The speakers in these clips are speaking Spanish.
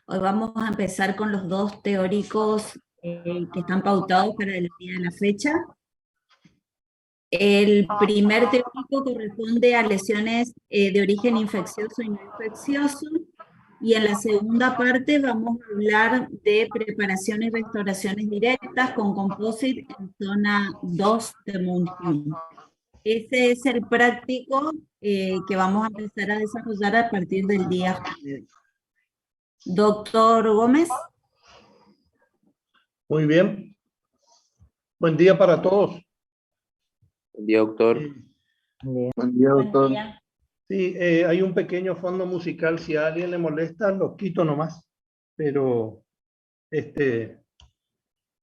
Hoy vamos a empezar con los dos teóricos que están pautados para el día de la fecha. El primer teórico corresponde a lesiones de origen infeccioso y no infeccioso. Y en la segunda parte vamos a hablar de preparaciones y restauraciones directas con composite en zona 2 de Moon. Ese es el práctico que vamos a empezar a desarrollar a partir del día jueves. Doctor Gómez. Muy bien. Buen día para todos. Buen día, doctor. Buen día, doctor. Sí, hay un pequeño fondo musical. Si a alguien le molesta, lo quito nomás. Pero,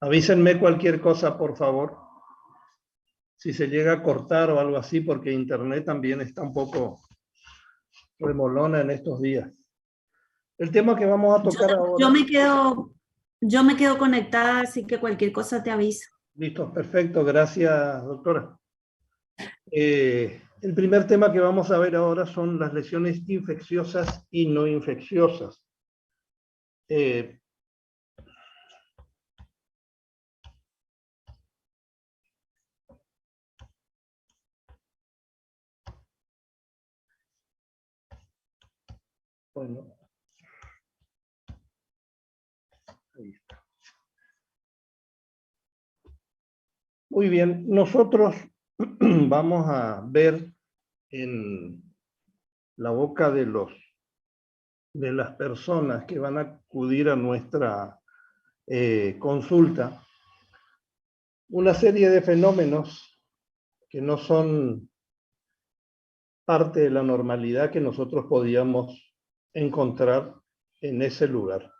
avísenme cualquier cosa, por favor. Si se llega a cortar o algo así, porque internet también está un poco remolona en estos días. El tema que vamos a tocar ahora... Yo me quedo conectada, así que cualquier cosa te aviso. Listo, perfecto. Gracias, doctora. El primer tema que vamos a ver ahora son las lesiones infecciosas y no infecciosas. Bueno, ahí está. Muy bien, nosotros vamos a ver en la boca de las personas que van a acudir a nuestra consulta una serie de fenómenos que no son parte de la normalidad que nosotros podíamos encontrar en ese lugar.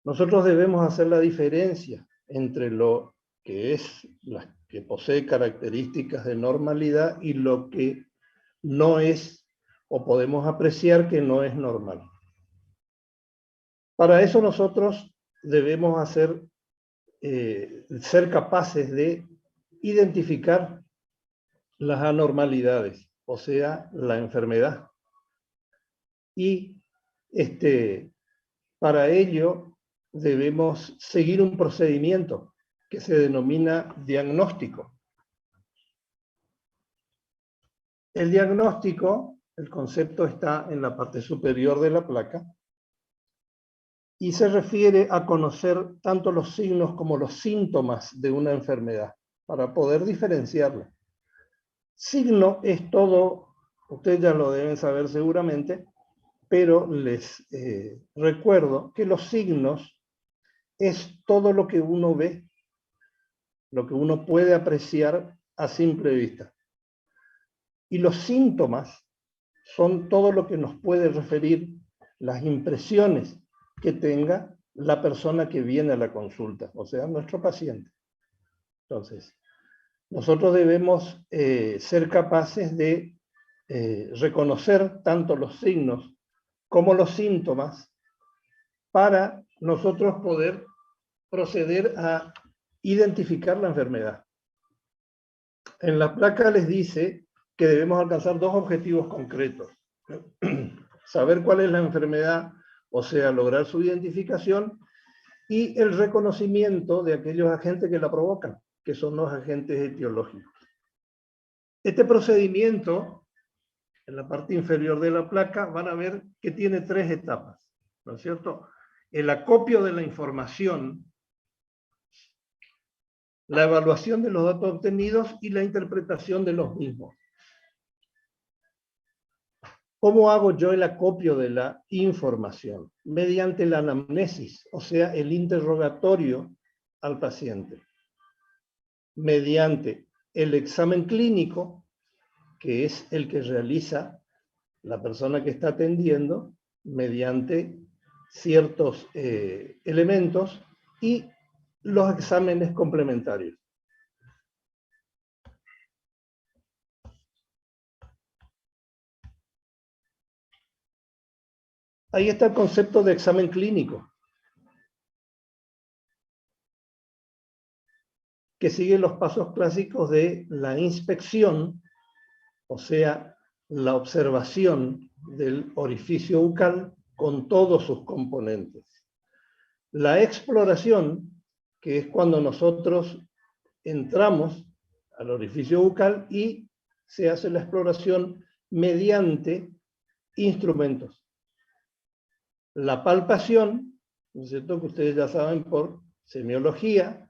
Nosotros debemos hacer la diferencia entre lo que es la que posee características de normalidad y lo que no es o podemos apreciar que no es normal. Para eso nosotros debemos ser capaces de identificar las anormalidades, o sea, la enfermedad. Y para ello debemos seguir un procedimiento que se denomina diagnóstico. El diagnóstico, el concepto está en la parte superior de la placa y se refiere a conocer tanto los signos como los síntomas de una enfermedad para poder diferenciarla. Signo es todo, ustedes ya lo deben saber seguramente, pero les recuerdo que los signos es todo lo que uno ve, lo que uno puede apreciar a simple vista. Y los síntomas son todo lo que nos puede referir las impresiones que tenga la persona que viene a la consulta, o sea, nuestro paciente. Entonces, nosotros debemos ser capaces de reconocer tanto los signos como los síntomas para nosotros poder proceder a identificar la enfermedad. En la placa les dice que debemos alcanzar dos objetivos concretos. Saber cuál es la enfermedad, o sea, lograr su identificación, y el reconocimiento de aquellos agentes que la provocan, que son los agentes etiológicos. Este procedimiento, en la parte inferior de la placa, van a ver que tiene tres etapas, ¿no es cierto? El acopio de la información, la evaluación de los datos obtenidos y la interpretación de los mismos. ¿Cómo hago yo el acopio de la información? Mediante la anamnesis, o sea, el interrogatorio al paciente. Mediante el examen clínico, que es el que realiza la persona que está atendiendo, mediante ciertos elementos, y los exámenes complementarios. Ahí está el concepto de examen clínico, que sigue los pasos clásicos de la inspección, o sea, la observación del orificio bucal, con todos sus componentes. La exploración, que es cuando nosotros entramos al orificio bucal y se hace la exploración mediante instrumentos. La palpación, ¿no es cierto?, que ustedes ya saben por semiología,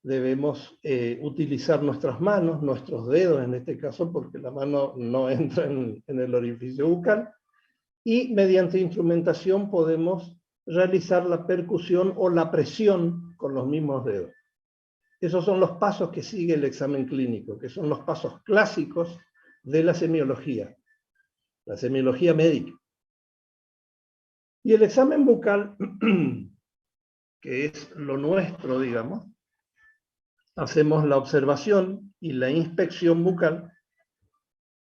debemos utilizar nuestras manos, nuestros dedos en este caso, porque la mano no entra en el orificio bucal, y mediante instrumentación podemos realizar la percusión o la presión con los mismos dedos. Esos son los pasos que sigue el examen clínico, que son los pasos clásicos de la semiología médica. Y el examen bucal, que es lo nuestro, digamos, hacemos la observación y la inspección bucal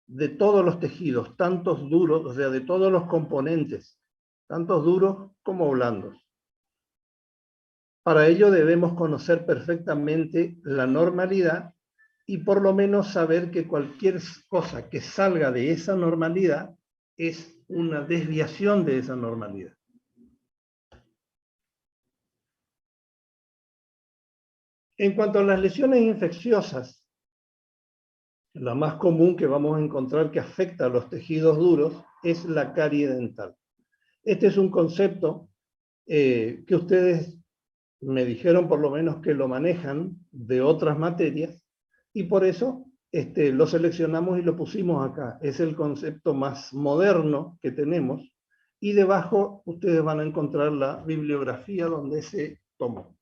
de todos los tejidos, tantos duros, o sea, de todos los componentes, tantos duros como blandos. Para ello debemos conocer perfectamente la normalidad y por lo menos saber que cualquier cosa que salga de esa normalidad es una desviación de esa normalidad. En cuanto a las lesiones infecciosas, la más común que vamos a encontrar que afecta a los tejidos duros es la carie dental. Este es un concepto que ustedes me dijeron por lo menos que lo manejan de otras materias y por eso lo seleccionamos y lo pusimos acá. Es el concepto más moderno que tenemos y debajo ustedes van a encontrar la bibliografía donde se tomó.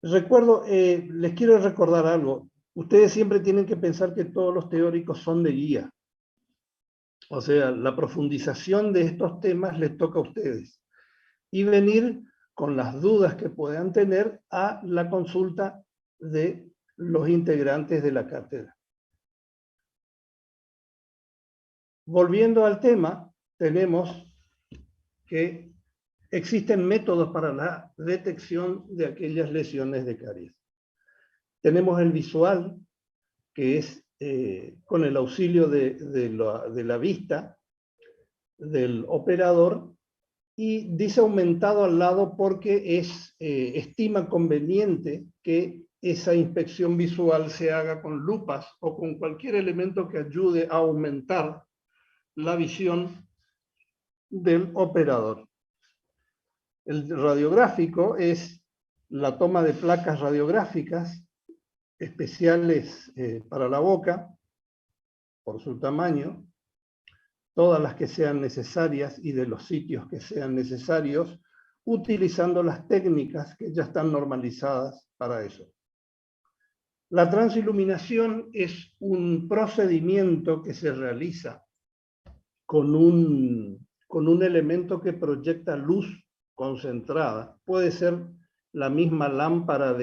Les quiero recordar algo. Ustedes siempre tienen que pensar que todos los teóricos son de guía. O sea, la profundización de estos temas les toca a ustedes. Y venir con las dudas que puedan tener a la consulta de los integrantes de la cátedra. Volviendo al tema, tenemos que existen métodos para la detección de aquellas lesiones de caries. Tenemos el visual, que es con el auxilio de la vista del operador, y dice aumentado al lado porque estima conveniente que esa inspección visual se haga con lupas o con cualquier elemento que ayude a aumentar la visión del operador. El radiográfico es la toma de placas radiográficas especiales para la boca, por su tamaño, todas las que sean necesarias y de los sitios que sean necesarios, utilizando las técnicas que ya están normalizadas para eso. La transiluminación es un procedimiento que se realiza con un elemento que proyecta luz concentrada. Puede ser la misma lámpara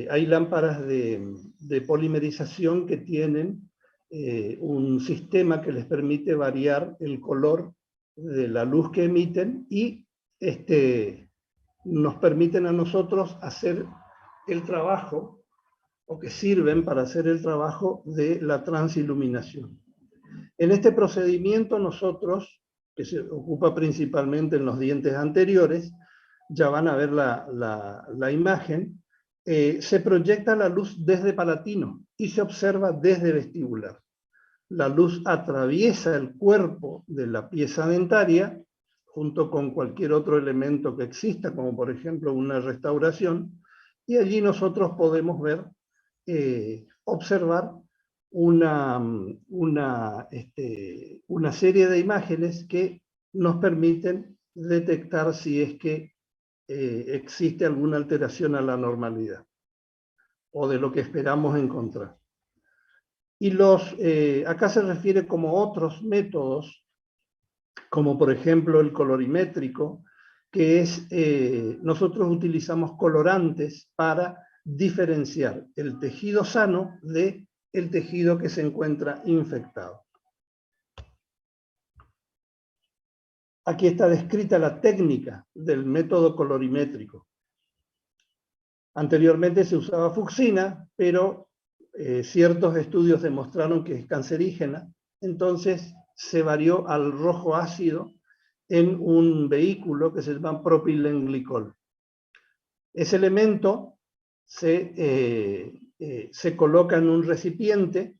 hay lámparas de polimerización que tienen un sistema que les permite variar el color de la luz que emiten y nos permiten a nosotros hacer el trabajo, o que sirven para hacer el trabajo de la transiluminación. En este procedimiento nosotros, que se ocupa principalmente en los dientes anteriores, ya van a ver la imagen, se proyecta la luz desde palatino y se observa desde vestibular. La luz atraviesa el cuerpo de la pieza dentaria junto con cualquier otro elemento que exista, como por ejemplo una restauración, y allí nosotros podemos ver, observar una serie de imágenes que nos permiten detectar si es que existe alguna alteración a la normalidad o de lo que esperamos encontrar. Y acá se refiere como otros métodos, como por ejemplo el colorimétrico, que es, nosotros utilizamos colorantes para diferenciar el tejido sano del tejido que se encuentra infectado. Aquí está descrita la técnica del método colorimétrico. Anteriormente se usaba fucsina, pero ciertos estudios demostraron que es cancerígena, entonces se varió al rojo ácido en un vehículo que se llama propilenglicol. Ese elemento se coloca en un recipiente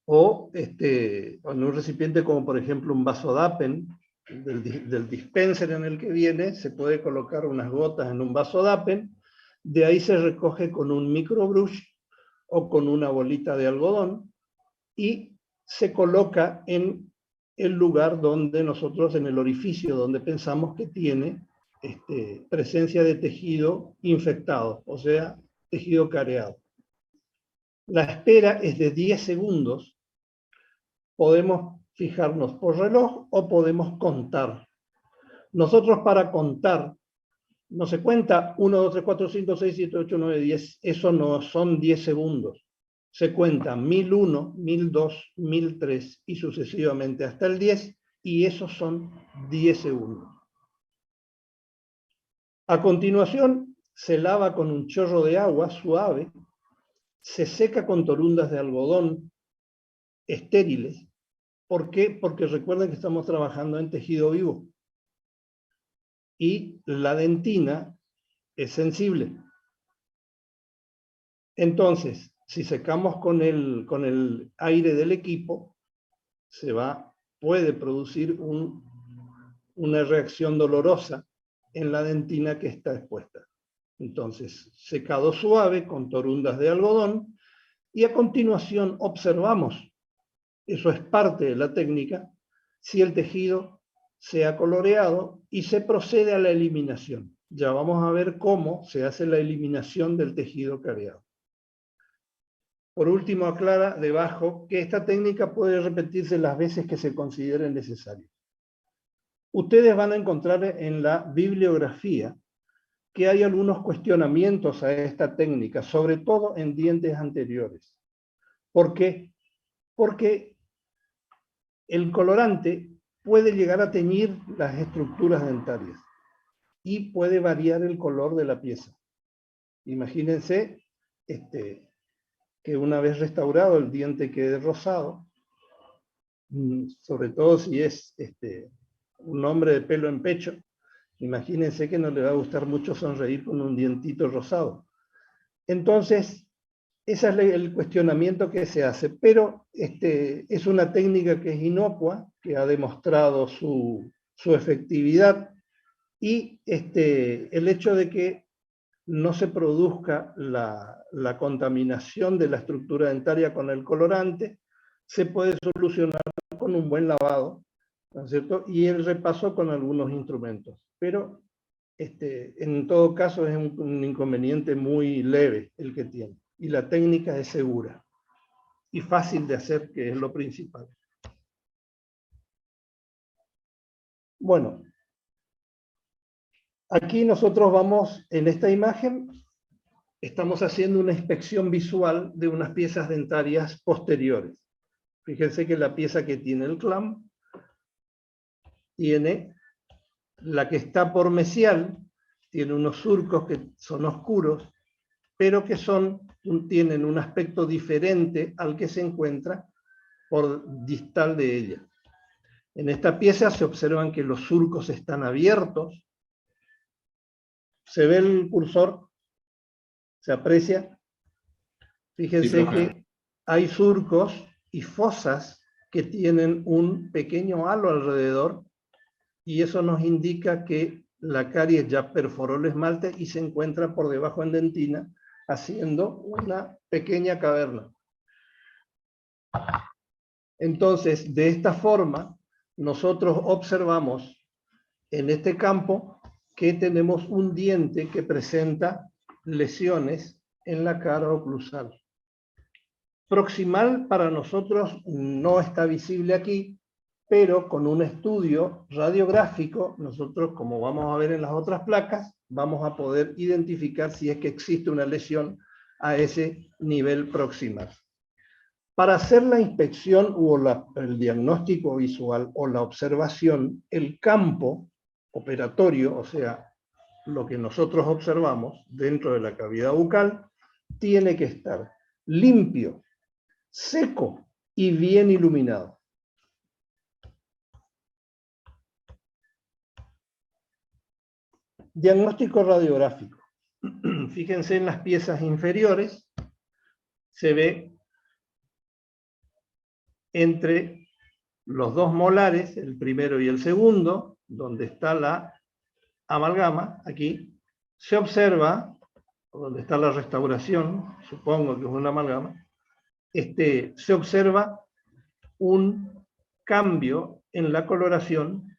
o en un recipiente como por ejemplo un vasodapen del dispenser en el que viene, se puede colocar unas gotas en un vasodapen, de ahí se recoge con un microbrush o con una bolita de algodón y se coloca en el lugar donde nosotros, en el orificio donde pensamos que tiene presencia de tejido infectado, o sea, tejido careado. La espera es de 10 segundos. Podemos fijarnos por reloj o podemos contar. Nosotros para contar, no se cuenta 1, 2, 3, 4, 5, 6, 7, 8, 9, 10. Eso no son 10 segundos. Se cuenta 1001, 1002, 1003 y sucesivamente hasta el 10, y esos son 10 segundos. A continuación, se lava con un chorro de agua suave, se seca con torundas de algodón estériles. ¿Por qué? Porque recuerden que estamos trabajando en tejido vivo. Y la dentina es sensible. Entonces, si secamos con el aire del equipo, puede producir una reacción dolorosa en la dentina que está expuesta. Entonces, secado suave con torundas de algodón, y a continuación observamos, eso es parte de la técnica, si el tejido se ha coloreado y se procede a la eliminación. Ya vamos a ver cómo se hace la eliminación del tejido careado. Por último, aclara debajo que esta técnica puede repetirse las veces que se considere necesario. Ustedes van a encontrar en la bibliografía que hay algunos cuestionamientos a esta técnica, sobre todo en dientes anteriores. ¿Por qué? Porque el colorante puede llegar a teñir las estructuras dentarias y puede variar el color de la pieza. Imagínense que una vez restaurado el diente quede rosado, sobre todo si es un hombre de pelo en pecho, imagínense que no le va a gustar mucho sonreír con un dientito rosado. Entonces, ese es el cuestionamiento que se hace, pero es una técnica que es inocua, que ha demostrado su efectividad, y el hecho de que no se produzca la contaminación de la estructura dentaria con el colorante, se puede solucionar con un buen lavado, ¿no es cierto? Y el repaso con algunos instrumentos. Pero en todo caso es un inconveniente muy leve el que tiene. Y la técnica es segura y fácil de hacer, que es lo principal. Bueno, aquí nosotros vamos, en esta imagen, estamos haciendo una inspección visual de unas piezas dentarias posteriores. Fíjense que la pieza que tiene el clamp tiene, la que está por mesial, tiene unos surcos que son oscuros, pero que tienen un aspecto diferente al que se encuentra por distal de ella. En esta pieza se observan que los surcos están abiertos. ¿Se ve el cursor? ¿Se aprecia? Fíjense sí, que hay surcos y fosas que tienen un pequeño halo alrededor, y eso nos indica que la caries ya perforó el esmalte y se encuentra por debajo en dentina, haciendo una pequeña caverna. Entonces, de esta forma, nosotros observamos en este campo que tenemos un diente que presenta lesiones en la cara oclusal. Proximal para nosotros no está visible aquí, pero con un estudio radiográfico, nosotros, como vamos a ver en las otras placas, vamos a poder identificar si es que existe una lesión a ese nivel proximal. Para hacer la inspección o el diagnóstico visual o la observación, el campo operatorio, o sea, lo que nosotros observamos dentro de la cavidad bucal, tiene que estar limpio, seco y bien iluminado. Diagnóstico radiográfico. Fíjense en las piezas inferiores, se ve entre los dos molares, el primero y el segundo, donde está la amalgama, aquí, se observa, donde está la restauración, supongo que es una amalgama, se observa un cambio en la coloración.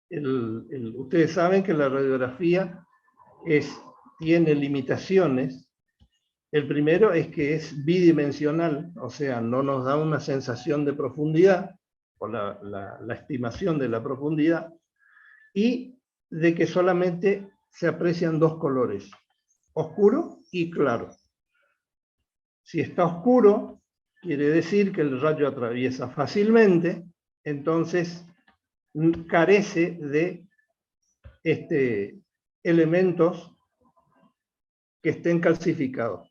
Ustedes saben que la radiografía tiene limitaciones. El primero es que es bidimensional, o sea, no nos da una sensación de profundidad, o la estimación de la profundidad, y de que solamente se aprecian dos colores, oscuro y claro. Si está oscuro, quiere decir que el rayo atraviesa fácilmente, entonces carece de elementos que estén calcificados.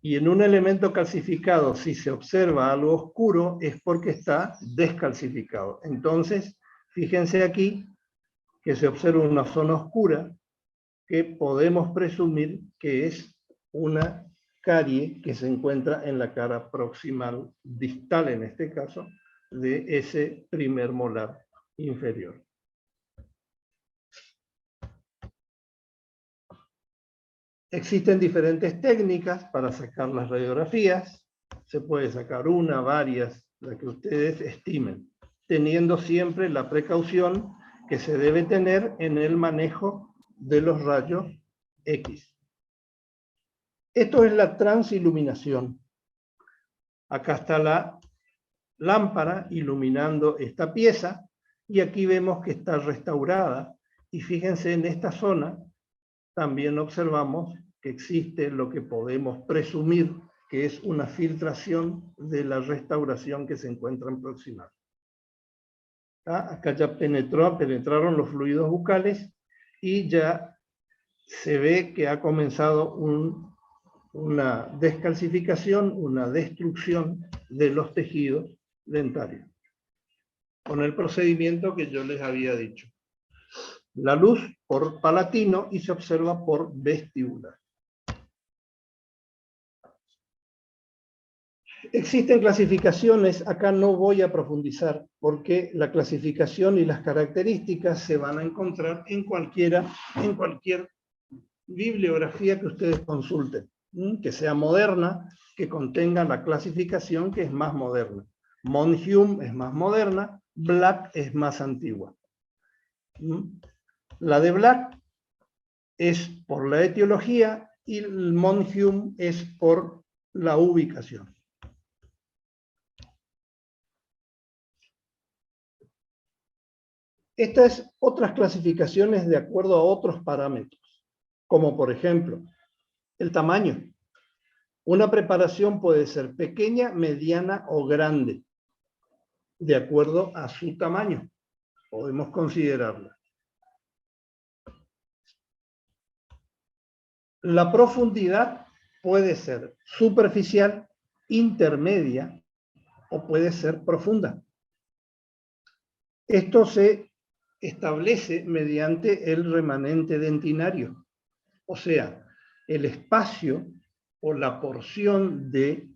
Y en un elemento calcificado, si se observa algo oscuro, es porque está descalcificado. Entonces, fíjense aquí que se observa una zona oscura que podemos presumir que es una carie que se encuentra en la cara proximal, distal en este caso, de ese primer molar inferior. Existen diferentes técnicas para sacar las radiografías. Se puede sacar una, varias, la que ustedes estimen, teniendo siempre la precaución que se debe tener en el manejo de los rayos X. Esto es la transiluminación. Acá está la lámpara iluminando esta pieza y aquí vemos que está restaurada. Y fíjense, en esta zona también observamos que existe lo que podemos presumir que es una filtración de la restauración que se encuentra en proximal. Acá ya penetraron los fluidos bucales y ya se ve que ha comenzado una descalcificación, una destrucción de los tejidos dentarios, con el procedimiento que yo les había dicho. La luz por palatino y se observa por vestibular. Existen clasificaciones, acá no voy a profundizar, porque la clasificación y las características se van a encontrar en cualquier bibliografía que ustedes consulten, que sea moderna, que contenga la clasificación que es más moderna. Monhume es más moderna, Black es más antigua. La de Black es por la etiología y el Monhume es por la ubicación. Estas otras clasificaciones de acuerdo a otros parámetros, como por ejemplo el tamaño. Una preparación puede ser pequeña, mediana o grande, de acuerdo a su tamaño. Podemos considerarla. La profundidad puede ser superficial, intermedia o puede ser profunda. Esto se establece mediante el remanente dentinario, o sea, el espacio o la porción de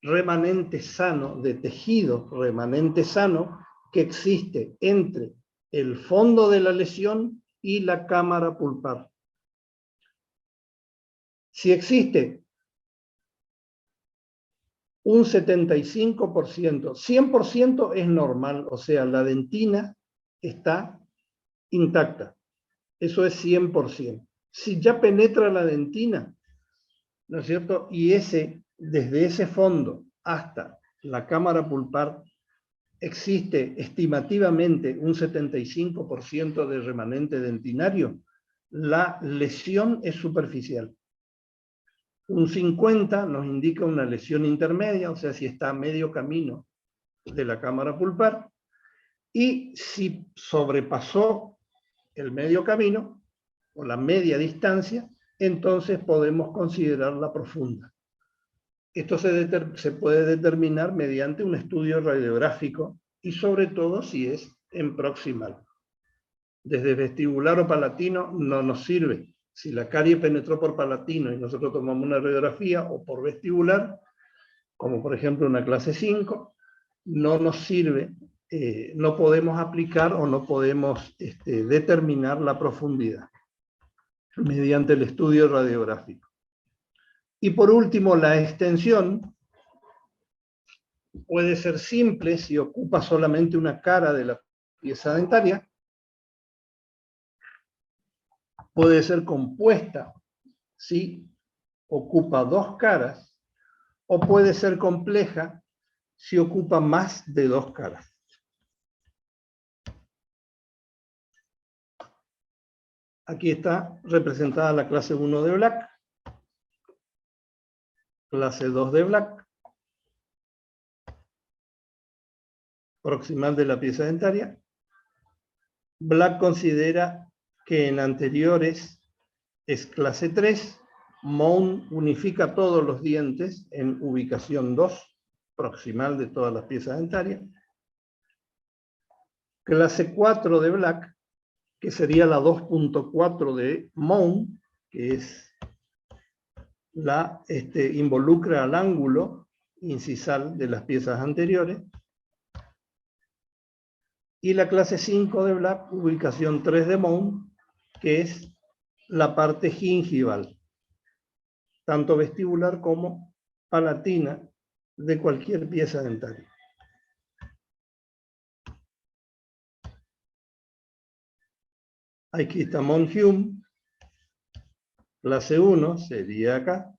remanente sano, de tejido remanente sano, que existe entre el fondo de la lesión y la cámara pulpar. Si existe un 75%, 100% es normal, o sea, la dentina está intacta. Eso es 100%. Si ya penetra la dentina, ¿no es cierto? Y desde ese fondo hasta la cámara pulpar existe estimativamente un 75% de remanente dentinario, la lesión es superficial. Un 50% nos indica una lesión intermedia, o sea, si está a medio camino de la cámara pulpar, y si sobrepasó el medio camino, o la media distancia, entonces podemos considerarla profunda. Esto se puede determinar mediante un estudio radiográfico y sobre todo si es en proximal. Desde vestibular o palatino no nos sirve. Si la carie penetró por palatino y nosotros tomamos una radiografía o por vestibular, como por ejemplo una clase 5, no nos sirve, no podemos aplicar o no podemos determinar la profundidad mediante el estudio radiográfico. Y por último, la extensión puede ser simple si ocupa solamente una cara de la pieza dentaria, puede ser compuesta si ocupa dos caras, o puede ser compleja si ocupa más de dos caras. Aquí está representada la clase 1 de Black, clase 2 de Black, proximal de la pieza dentaria. Black considera que en anteriores es clase 3, Mount unifica todos los dientes en ubicación 2, proximal de todas las piezas dentarias. Clase 4 de Black, que sería la 2.4 de Mount, que es involucra al ángulo incisal de las piezas anteriores. Y la clase 5 de Black, ubicación 3 de Mount, que es la parte gingival, tanto vestibular como palatina de cualquier pieza dentaria. Aquí está Mount-Hume, clase 1 sería acá,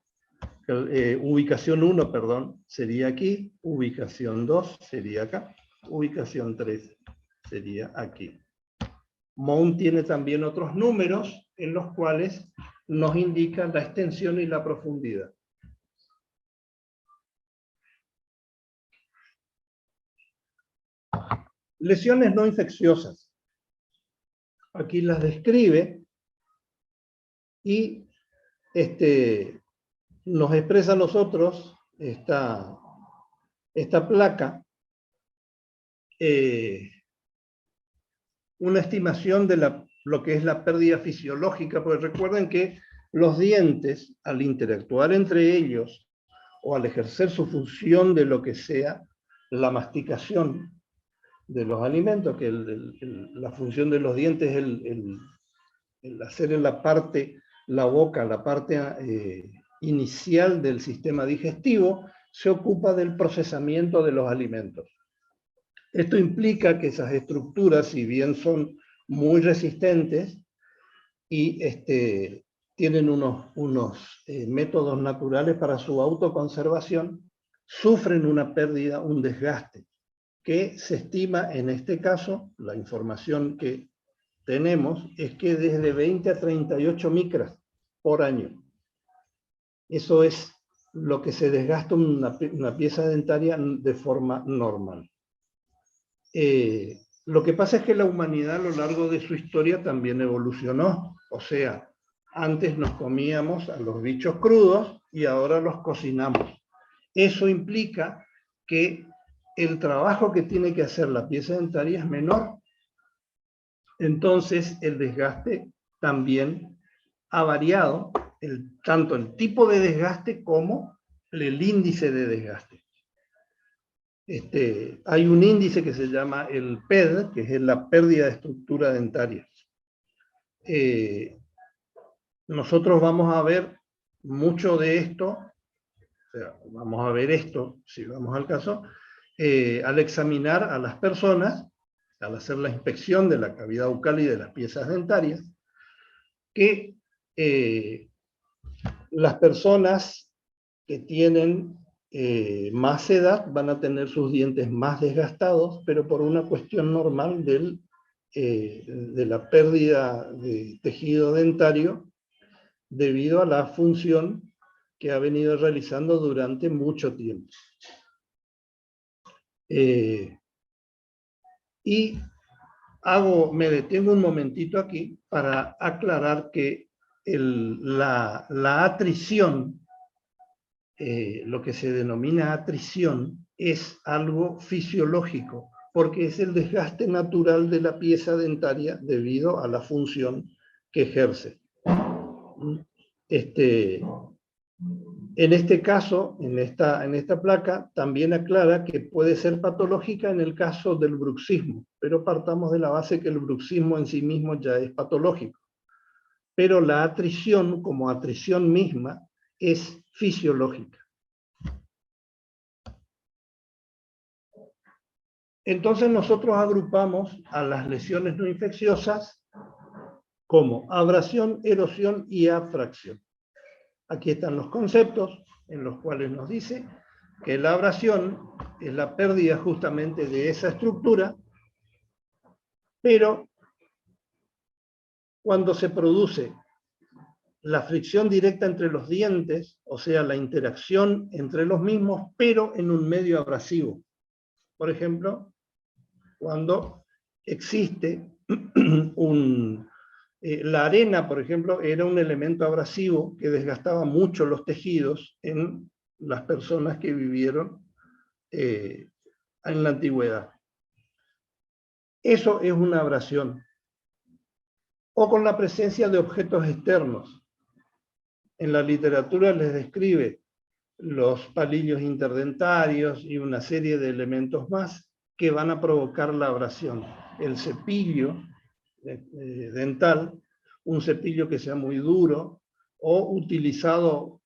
ubicación 1, perdón, sería aquí, ubicación 2 sería acá, ubicación 3 sería aquí. Mount tiene también otros números en los cuales nos indican la extensión y la profundidad. Lesiones no infecciosas. Aquí las describe y nos expresa a nosotros esta placa una estimación de lo que es la pérdida fisiológica, porque recuerden que los dientes, al interactuar entre ellos o al ejercer su función de lo que sea, la masticación de los alimentos, que la función de los dientes es el hacer en la boca, la parte inicial del sistema digestivo, se ocupa del procesamiento de los alimentos. Esto implica que esas estructuras, si bien son muy resistentes y tienen unos métodos naturales para su autoconservación, sufren una pérdida, un desgaste, que se estima en este caso, la información que tenemos, es que desde 20 a 38 micras por año. Eso es lo que se desgasta una pieza dentaria de forma normal. Lo que pasa es que la humanidad a lo largo de su historia también evolucionó. O sea, antes nos comíamos a los bichos crudos y ahora los cocinamos. Eso implica que el trabajo que tiene que hacer la pieza dentaria es menor. Entonces el desgaste también ha variado, tanto el tipo de desgaste como el índice de desgaste. Hay un índice que se llama el PED, que es la pérdida de estructura dentaria. Nosotros vamos a ver mucho de esto, o sea, vamos a ver esto, si vamos al caso, al examinar a las personas, al hacer la inspección de la cavidad bucal y de las piezas dentarias, que las personas que tienen más edad van a tener sus dientes más desgastados, pero por una cuestión normal de la pérdida de tejido dentario debido a la función que ha venido realizando durante mucho tiempo. Y me detengo un momentito aquí para aclarar que la atrición, lo que se denomina atrición, es algo fisiológico, porque es el desgaste natural de la pieza dentaria debido a la función que ejerce. En este caso, en esta placa, también aclara que puede ser patológica en el caso del bruxismo, pero partamos de la base que el bruxismo en sí mismo ya es patológico. Pero la atrición, como atrición misma, es fisiológica. Entonces nosotros agrupamos a las lesiones no infecciosas como abrasión, erosión y abfracción. Aquí están los conceptos en los cuales nos dice que la abrasión es la pérdida justamente de esa estructura, pero cuando se produce la fricción directa entre los dientes, o sea, la interacción entre los mismos, pero en un medio abrasivo. Por ejemplo, cuando existe la arena, por ejemplo, era un elemento abrasivo que desgastaba mucho los tejidos en las personas que vivieron en la antigüedad. Eso es una abrasión. O con la presencia de objetos externos. En la literatura les describe los palillos interdentarios y una serie de elementos más que van a provocar la abrasión. El cepillo dental, un cepillo que sea muy duro o utilizado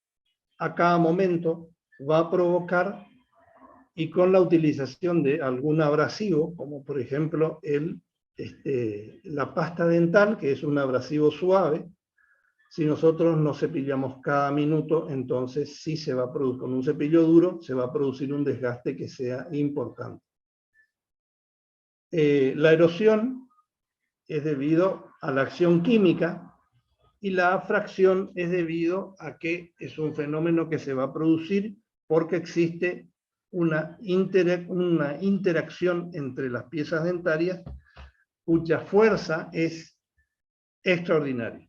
a cada momento, va a provocar, y con la utilización de algún abrasivo, como por ejemplo la pasta dental, que es un abrasivo suave, si nosotros nos cepillamos cada minuto, entonces sí se va a producir, con un cepillo duro, se va a producir un desgaste que sea importante. La erosión es debido a la acción química y la abfracción es debido a que es un fenómeno que se va a producir porque existe una interacción entre las piezas dentarias cuya fuerza es extraordinaria.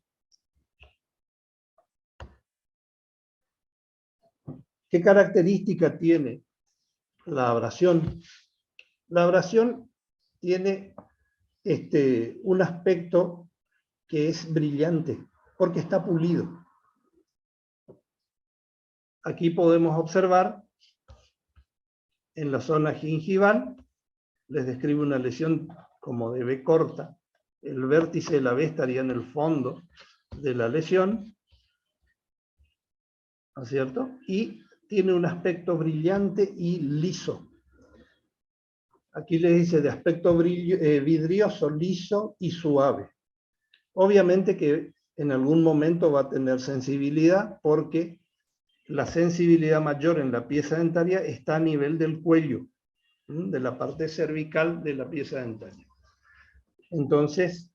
¿Qué característica tiene la abrasión? La abrasión tiene un aspecto que es brillante, porque está pulido. Aquí podemos observar, en la zona gingival, les describo una lesión como de B corta. El vértice de la B estaría en el fondo de la lesión, ¿no es cierto? Y tiene un aspecto brillante y liso. Aquí le dice de aspecto vidrioso, liso y suave. Obviamente que en algún momento va a tener sensibilidad porque la sensibilidad mayor en la pieza dentaria está a nivel del cuello, de la parte cervical de la pieza dentaria. Entonces,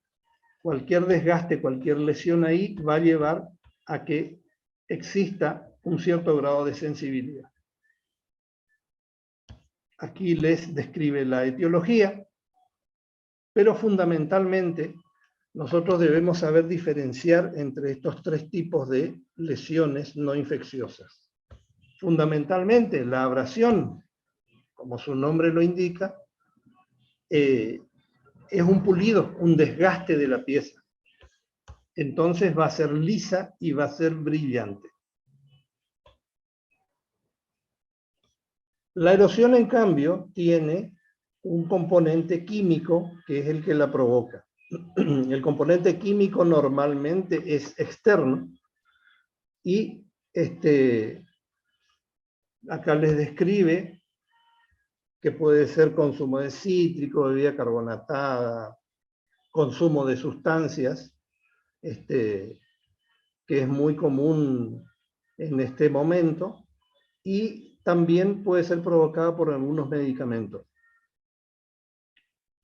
cualquier desgaste, cualquier lesión ahí va a llevar a que exista un cierto grado de sensibilidad. Aquí les describe la etiología, pero fundamentalmente nosotros debemos saber diferenciar entre estos tres tipos de lesiones no infecciosas. Fundamentalmente, la abrasión, como su nombre lo indica, es un pulido, un desgaste de la pieza. Entonces va a ser lisa y va a ser brillante. La erosión, en cambio, tiene un componente químico que es el que la provoca. El componente químico normalmente es externo y acá les describe que puede ser consumo de cítrico, bebida carbonatada, consumo de sustancias, que es muy común en este momento, y también puede ser provocada por algunos medicamentos.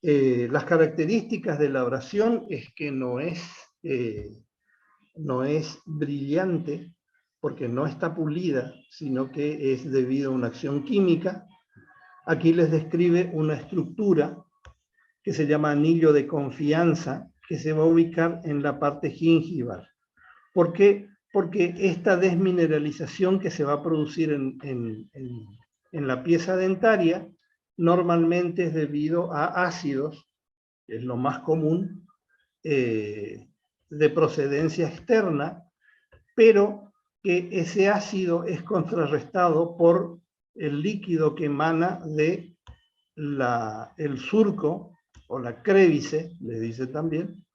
Las características de la abrasión es que no es brillante, porque no está pulida, sino que es debido a una acción química. Aquí les describe una estructura que se llama anillo de confianza, que se va a ubicar en la parte gingival. ¿Por qué? Porque esta desmineralización que se va a producir en la pieza dentaria normalmente es debido a ácidos, que es lo más común, de procedencia externa, pero que ese ácido es contrarrestado por el líquido que emana de el surco, o la crévice, le dice también,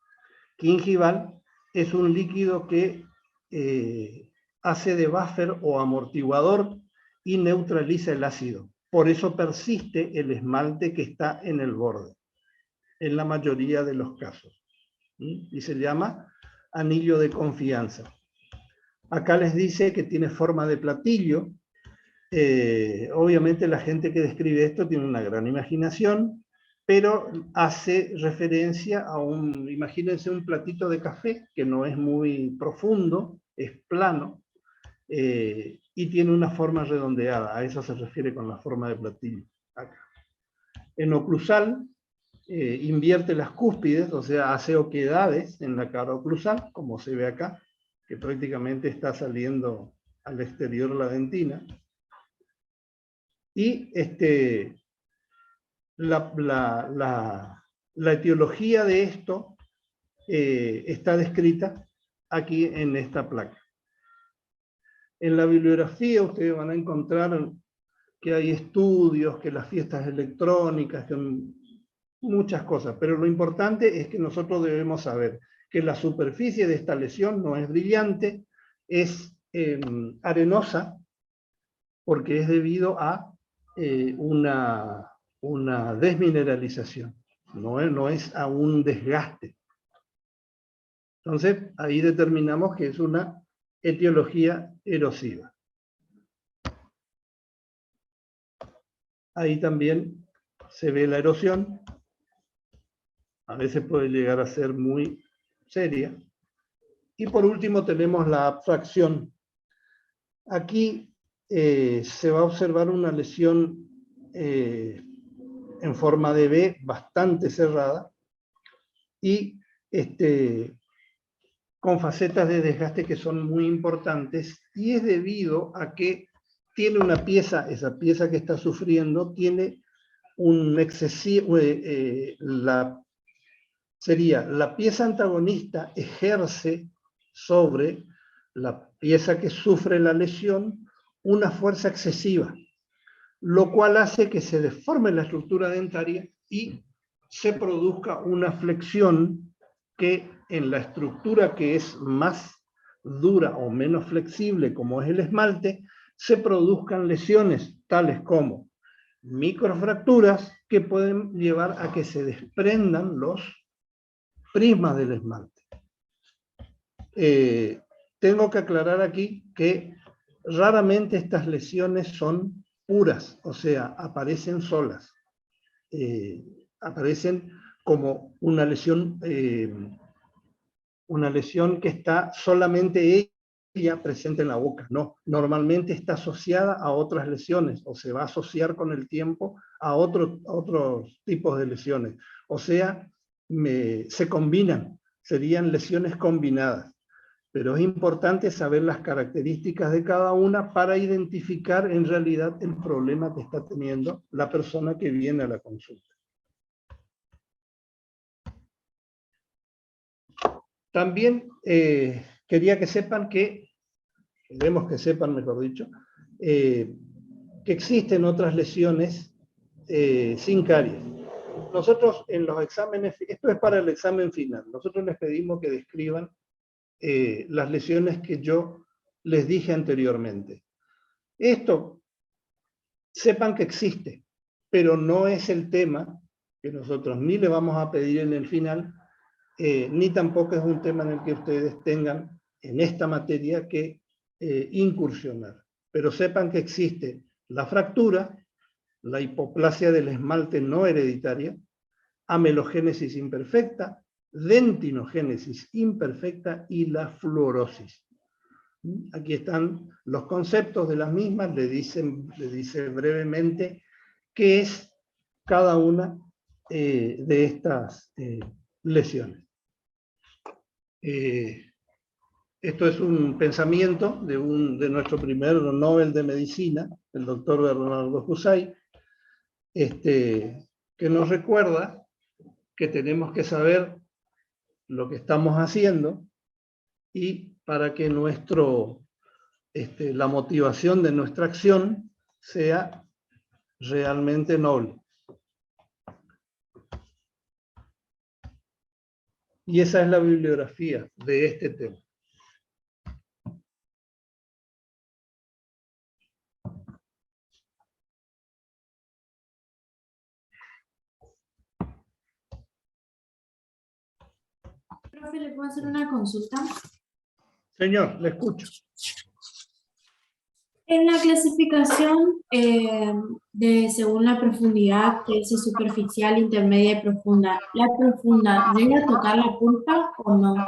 gingival. Es un líquido que hace de buffer o amortiguador y neutraliza el ácido. Por eso persiste el esmalte que está en el borde, en la mayoría de los casos. Y se llama anillo de confianza. Acá les dice que tiene forma de platillo. Obviamente la gente que describe esto tiene una gran imaginación, pero hace referencia a imagínense un platito de café que no es muy profundo, es plano, y tiene una forma redondeada. A eso se refiere con la forma de platillo. Acá. En oclusal, invierte las cúspides, o sea, hace oquedades en la cara oclusal, como se ve acá, que prácticamente está saliendo al exterior la dentina. Y la etiología de esto está descrita aquí en esta placa. En la bibliografía ustedes van a encontrar que hay estudios, que las fiestas electrónicas, que muchas cosas, pero lo importante es que nosotros debemos saber que la superficie de esta lesión no es brillante, es arenosa, porque es debido a una desmineralización, no es a un desgaste. Entonces, ahí determinamos que es una etiología erosiva. Ahí también se ve la erosión. A veces puede llegar a ser muy seria. Y por último tenemos la abfracción. Aquí se va a observar una lesión en forma de V bastante cerrada y con facetas de desgaste que son muy importantes, y es debido a que tiene una pieza, esa pieza que está sufriendo, tiene un excesivo, la pieza antagonista ejerce sobre la pieza que sufre la lesión una fuerza excesiva, lo cual hace que se deforme la estructura dentaria y se produzca una flexión que en la estructura que es más dura o menos flexible, como es el esmalte, se produzcan lesiones tales como microfracturas que pueden llevar a que se desprendan los prismas del esmalte. Tengo que aclarar aquí que raramente estas lesiones son puras, o sea, aparecen solas. Aparecen como una lesión que está solamente ella presente en la boca. No, normalmente está asociada a otras lesiones, o se va a asociar con el tiempo a otros tipos de lesiones. O sea, se combinan, serían lesiones combinadas. Pero es importante saber las características de cada una para identificar en realidad el problema que está teniendo la persona que viene a la consulta. También quería que sepan queremos que sepan, mejor dicho, que existen otras lesiones sin caries. Nosotros en los exámenes, esto es para el examen final, nosotros les pedimos que describan las lesiones que yo les dije anteriormente. Esto, sepan que existe, pero no es el tema que nosotros ni le vamos a pedir en el final, ni tampoco es un tema en el que ustedes tengan en esta materia que incursionar. Pero sepan que existe la fractura, la hipoplasia del esmalte no hereditaria, amelogénesis imperfecta, dentinogénesis imperfecta y la fluorosis. Aquí están los conceptos de las mismas, le dice brevemente qué es cada una de estas lesiones. Esto es un pensamiento de nuestro primer Nobel de Medicina, el doctor Bernardo Husay, que nos recuerda que tenemos que saber lo que estamos haciendo y para que la motivación de nuestra acción sea realmente noble. Y esa es la bibliografía de este tema. Profe, ¿le puedo hacer una consulta? Señor, le escucho. En la clasificación según la profundidad, que es superficial, intermedia y profunda, ¿la profunda llega a tocar la pulpa o no?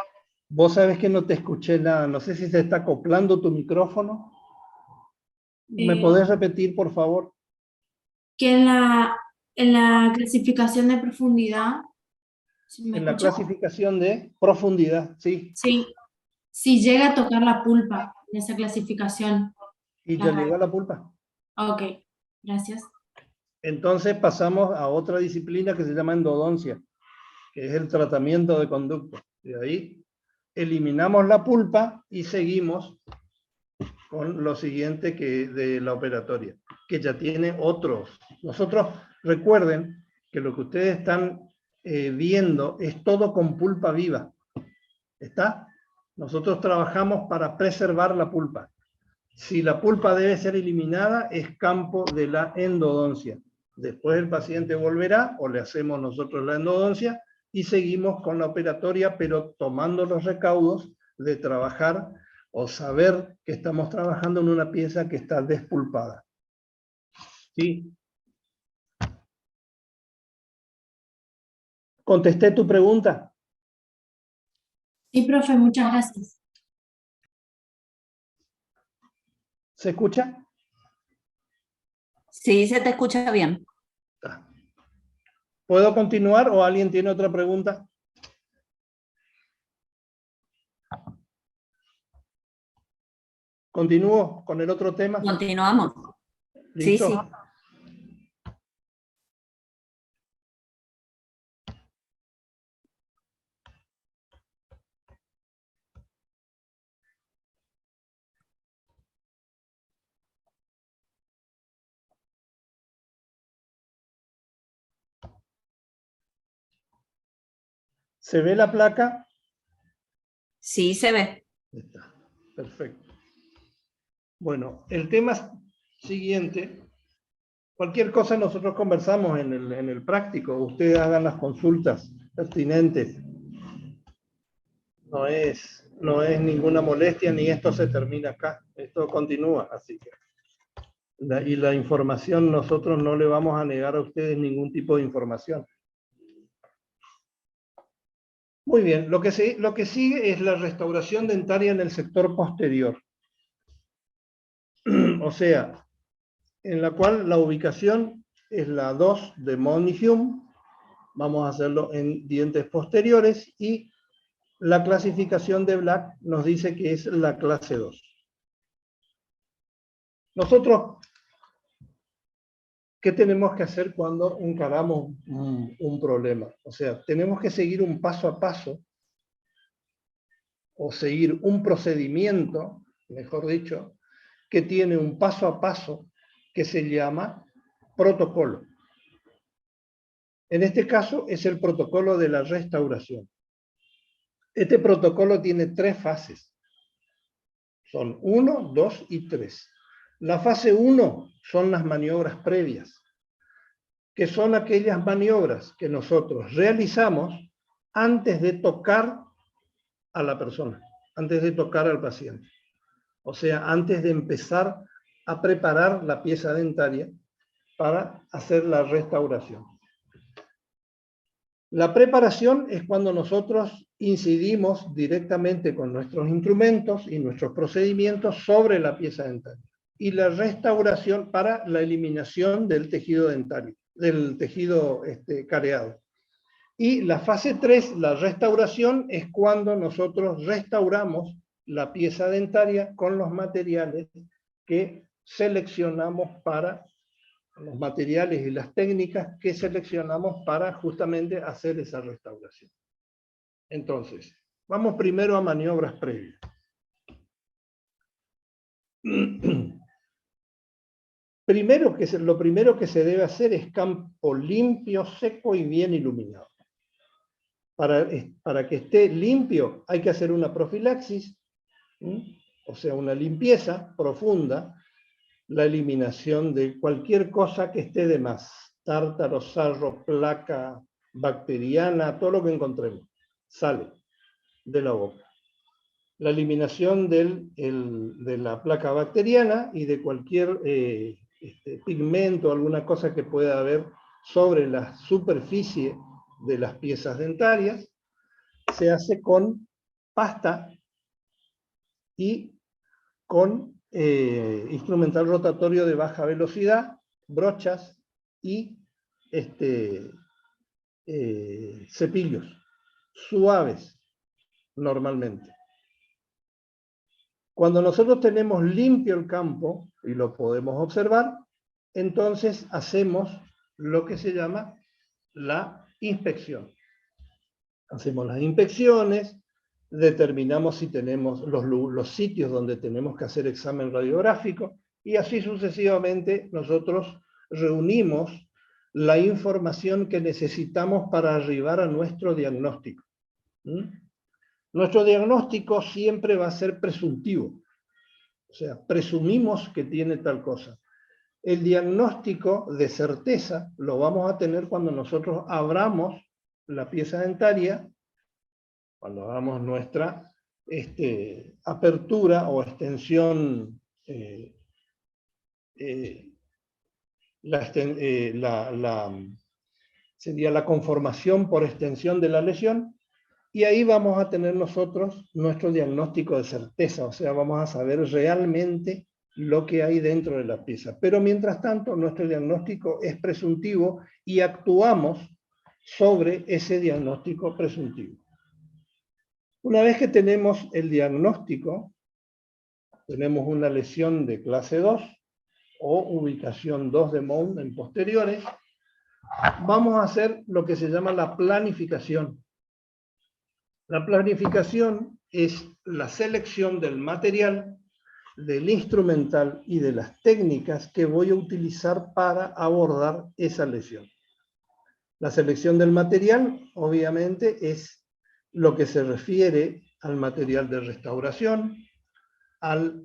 Vos sabés que no te escuché nada. No sé si se está acoplando tu micrófono. ¿Me podés repetir, por favor? Que en la clasificación de profundidad, ¿sí me En la escucha? clasificación de profundidad, sí. Sí, si llega a tocar la pulpa en esa clasificación. Y ya llegó a la pulpa. Ok, gracias. Entonces pasamos a otra disciplina que se llama endodoncia, que es el tratamiento de conducto. De ahí eliminamos la pulpa y seguimos con lo siguiente de la operatoria, que ya tiene otros. Nosotros, recuerden que lo que ustedes están viendo es todo con pulpa viva. ¿Está? Nosotros trabajamos para preservar la pulpa. Si la pulpa debe ser eliminada, es campo de la endodoncia. Después el paciente volverá o le hacemos nosotros la endodoncia y seguimos con la operatoria, pero tomando los recaudos de trabajar o saber que estamos trabajando en una pieza que está despulpada. ¿Sí? ¿Contesté tu pregunta? Sí, profe, muchas gracias. ¿Se escucha? Sí, se te escucha bien. ¿Puedo continuar o alguien tiene otra pregunta? ¿Continúo con el otro tema? Continuamos. Sí, ¿Listo? sí. ¿Se ve la placa? Sí, se ve. Está. Perfecto. Bueno, el tema siguiente, cualquier cosa nosotros conversamos en el práctico, ustedes hagan las consultas pertinentes. No es ninguna molestia, ni esto se termina acá, esto continúa, así que. Y la información, nosotros no le vamos a negar a ustedes ningún tipo de información. Muy bien, lo que sigue es la restauración dentaria en el sector posterior. O sea, en la cual la ubicación es la 2 de Monifium. Vamos a hacerlo en dientes posteriores y la clasificación de Black nos dice que es la clase 2. Nosotros, ¿qué tenemos que hacer cuando encaramos un problema? O sea, tenemos que seguir un paso a paso o seguir un procedimiento, mejor dicho, que tiene un paso a paso que se llama protocolo. En este caso es el protocolo de la restauración. Este protocolo tiene 3 fases. Son 1, 2 y 3. La fase 1 son las maniobras previas, que son aquellas maniobras que nosotros realizamos antes de tocar a la persona, antes de tocar al paciente. O sea, antes de empezar a preparar la pieza dentaria para hacer la restauración. La preparación es cuando nosotros incidimos directamente con nuestros instrumentos y nuestros procedimientos sobre la pieza dentaria. Y la restauración para la eliminación del tejido dentario, del tejido careado. Y la fase 3, la restauración, es cuando nosotros restauramos la pieza dentaria con los materiales que seleccionamos para, los materiales y las técnicas que seleccionamos para justamente hacer esa restauración. Entonces, vamos primero a maniobras previas. Lo primero que se debe hacer es campo limpio, seco y bien iluminado. Para que esté limpio hay que hacer una profilaxis, o sea, una limpieza profunda, la eliminación de cualquier cosa que esté de más, tártaro, sarro, placa bacteriana, todo lo que encontremos, sale de la boca. La eliminación de la placa bacteriana y de cualquier pigmento, alguna cosa que pueda haber sobre la superficie de las piezas dentarias, se hace con pasta y con instrumental rotatorio de baja velocidad, brochas y cepillos suaves normalmente. Cuando nosotros tenemos limpio el campo, y lo podemos observar, entonces hacemos lo que se llama la inspección. Hacemos las inspecciones, determinamos si tenemos los sitios donde tenemos que hacer examen radiográfico, y así sucesivamente nosotros reunimos la información que necesitamos para arribar a nuestro diagnóstico. Nuestro diagnóstico siempre va a ser presuntivo, o sea, presumimos que tiene tal cosa. El diagnóstico de certeza lo vamos a tener cuando nosotros abramos la pieza dentaria, cuando hagamos nuestra apertura o extensión, sería la conformación por extensión de la lesión, y ahí vamos a tener nosotros nuestro diagnóstico de certeza, o sea, vamos a saber realmente lo que hay dentro de la pieza. Pero mientras tanto, nuestro diagnóstico es presuntivo y actuamos sobre ese diagnóstico presuntivo. Una vez que tenemos el diagnóstico, tenemos una lesión de clase 2 o ubicación 2 de Mohn en posteriores, vamos a hacer lo que se llama la planificación. La planificación es la selección del material, del instrumental y de las técnicas que voy a utilizar para abordar esa lesión. La selección del material, obviamente, es lo que se refiere al material de restauración, al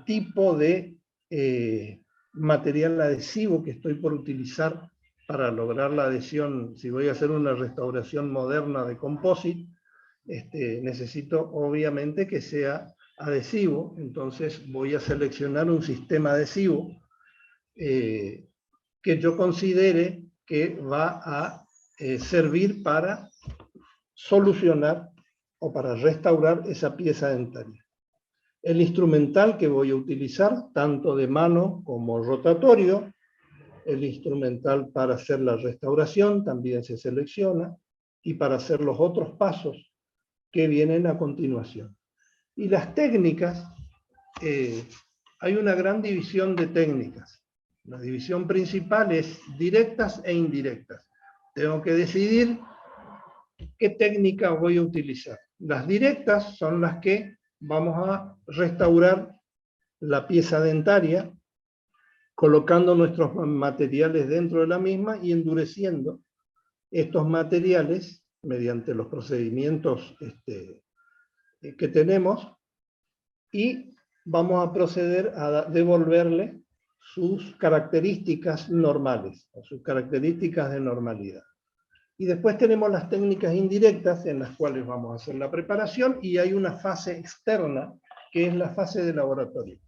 tipo de material adhesivo que estoy por utilizar para lograr la adhesión. Si voy a hacer una restauración moderna de composite, necesito obviamente que sea adhesivo, entonces voy a seleccionar un sistema adhesivo que yo considere que va a servir para solucionar o para restaurar esa pieza dentaria. El instrumental que voy a utilizar, tanto de mano como rotatorio, el instrumental para hacer la restauración también se selecciona, y para hacer los otros pasos que vienen a continuación. Y las técnicas, hay una gran división de técnicas. La división principal es directas e indirectas. Tengo que decidir qué técnica voy a utilizar. Las directas son las que vamos a restaurar la pieza dentaria, colocando nuestros materiales dentro de la misma y endureciendo estos materiales mediante los procedimientos que tenemos, y vamos a proceder a devolverle sus características normales, o sus características de normalidad. Y después tenemos las técnicas indirectas en las cuales vamos a hacer la preparación, y hay una fase externa que es la fase de laboratorio.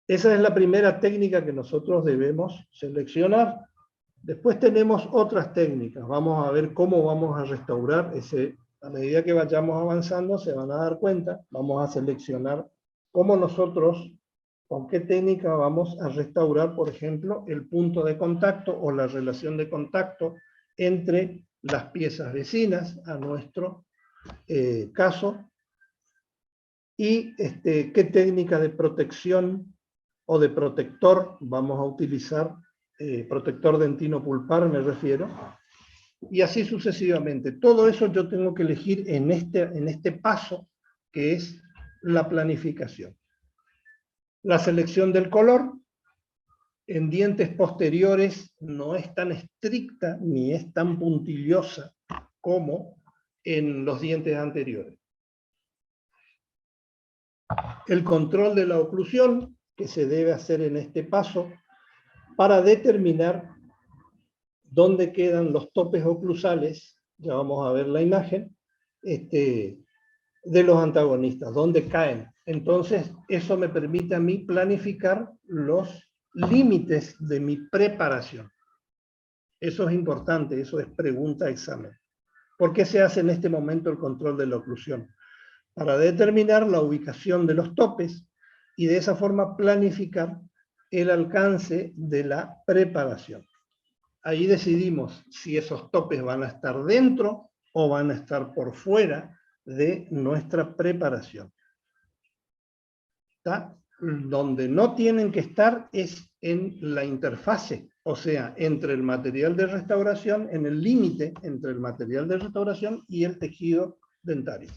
Esa es la primera técnica que nosotros debemos seleccionar. Después tenemos otras técnicas. Vamos a ver cómo vamos a restaurar ese. A medida que vayamos avanzando se van a dar cuenta. Vamos a seleccionar cómo nosotros, con qué técnica vamos a restaurar, por ejemplo, el punto de contacto o la relación de contacto entre las piezas vecinas a nuestro caso, y qué técnica de protección o de protector vamos a utilizar, protector dentino pulpar me refiero, y así sucesivamente. Todo eso yo tengo que elegir en este paso, que es la planificación. La selección del color, en dientes posteriores no es tan estricta ni es tan puntillosa como en los dientes anteriores. El control de la oclusión, que se debe hacer en este paso, para determinar dónde quedan los topes oclusales, ya vamos a ver la imagen, de los antagonistas, dónde caen. Entonces, eso me permite a mí planificar los límites de mi preparación. Eso es importante, eso es pregunta-examen. ¿Por qué se hace en este momento el control de la oclusión? Para determinar la ubicación de los topes y de esa forma planificar el alcance de la preparación. Ahí decidimos si esos topes van a estar dentro o van a estar por fuera de nuestra preparación. ¿Está? Donde no tienen que estar es en la interfase, o sea, entre el material de restauración, en el límite entre el material de restauración y el tejido dentario.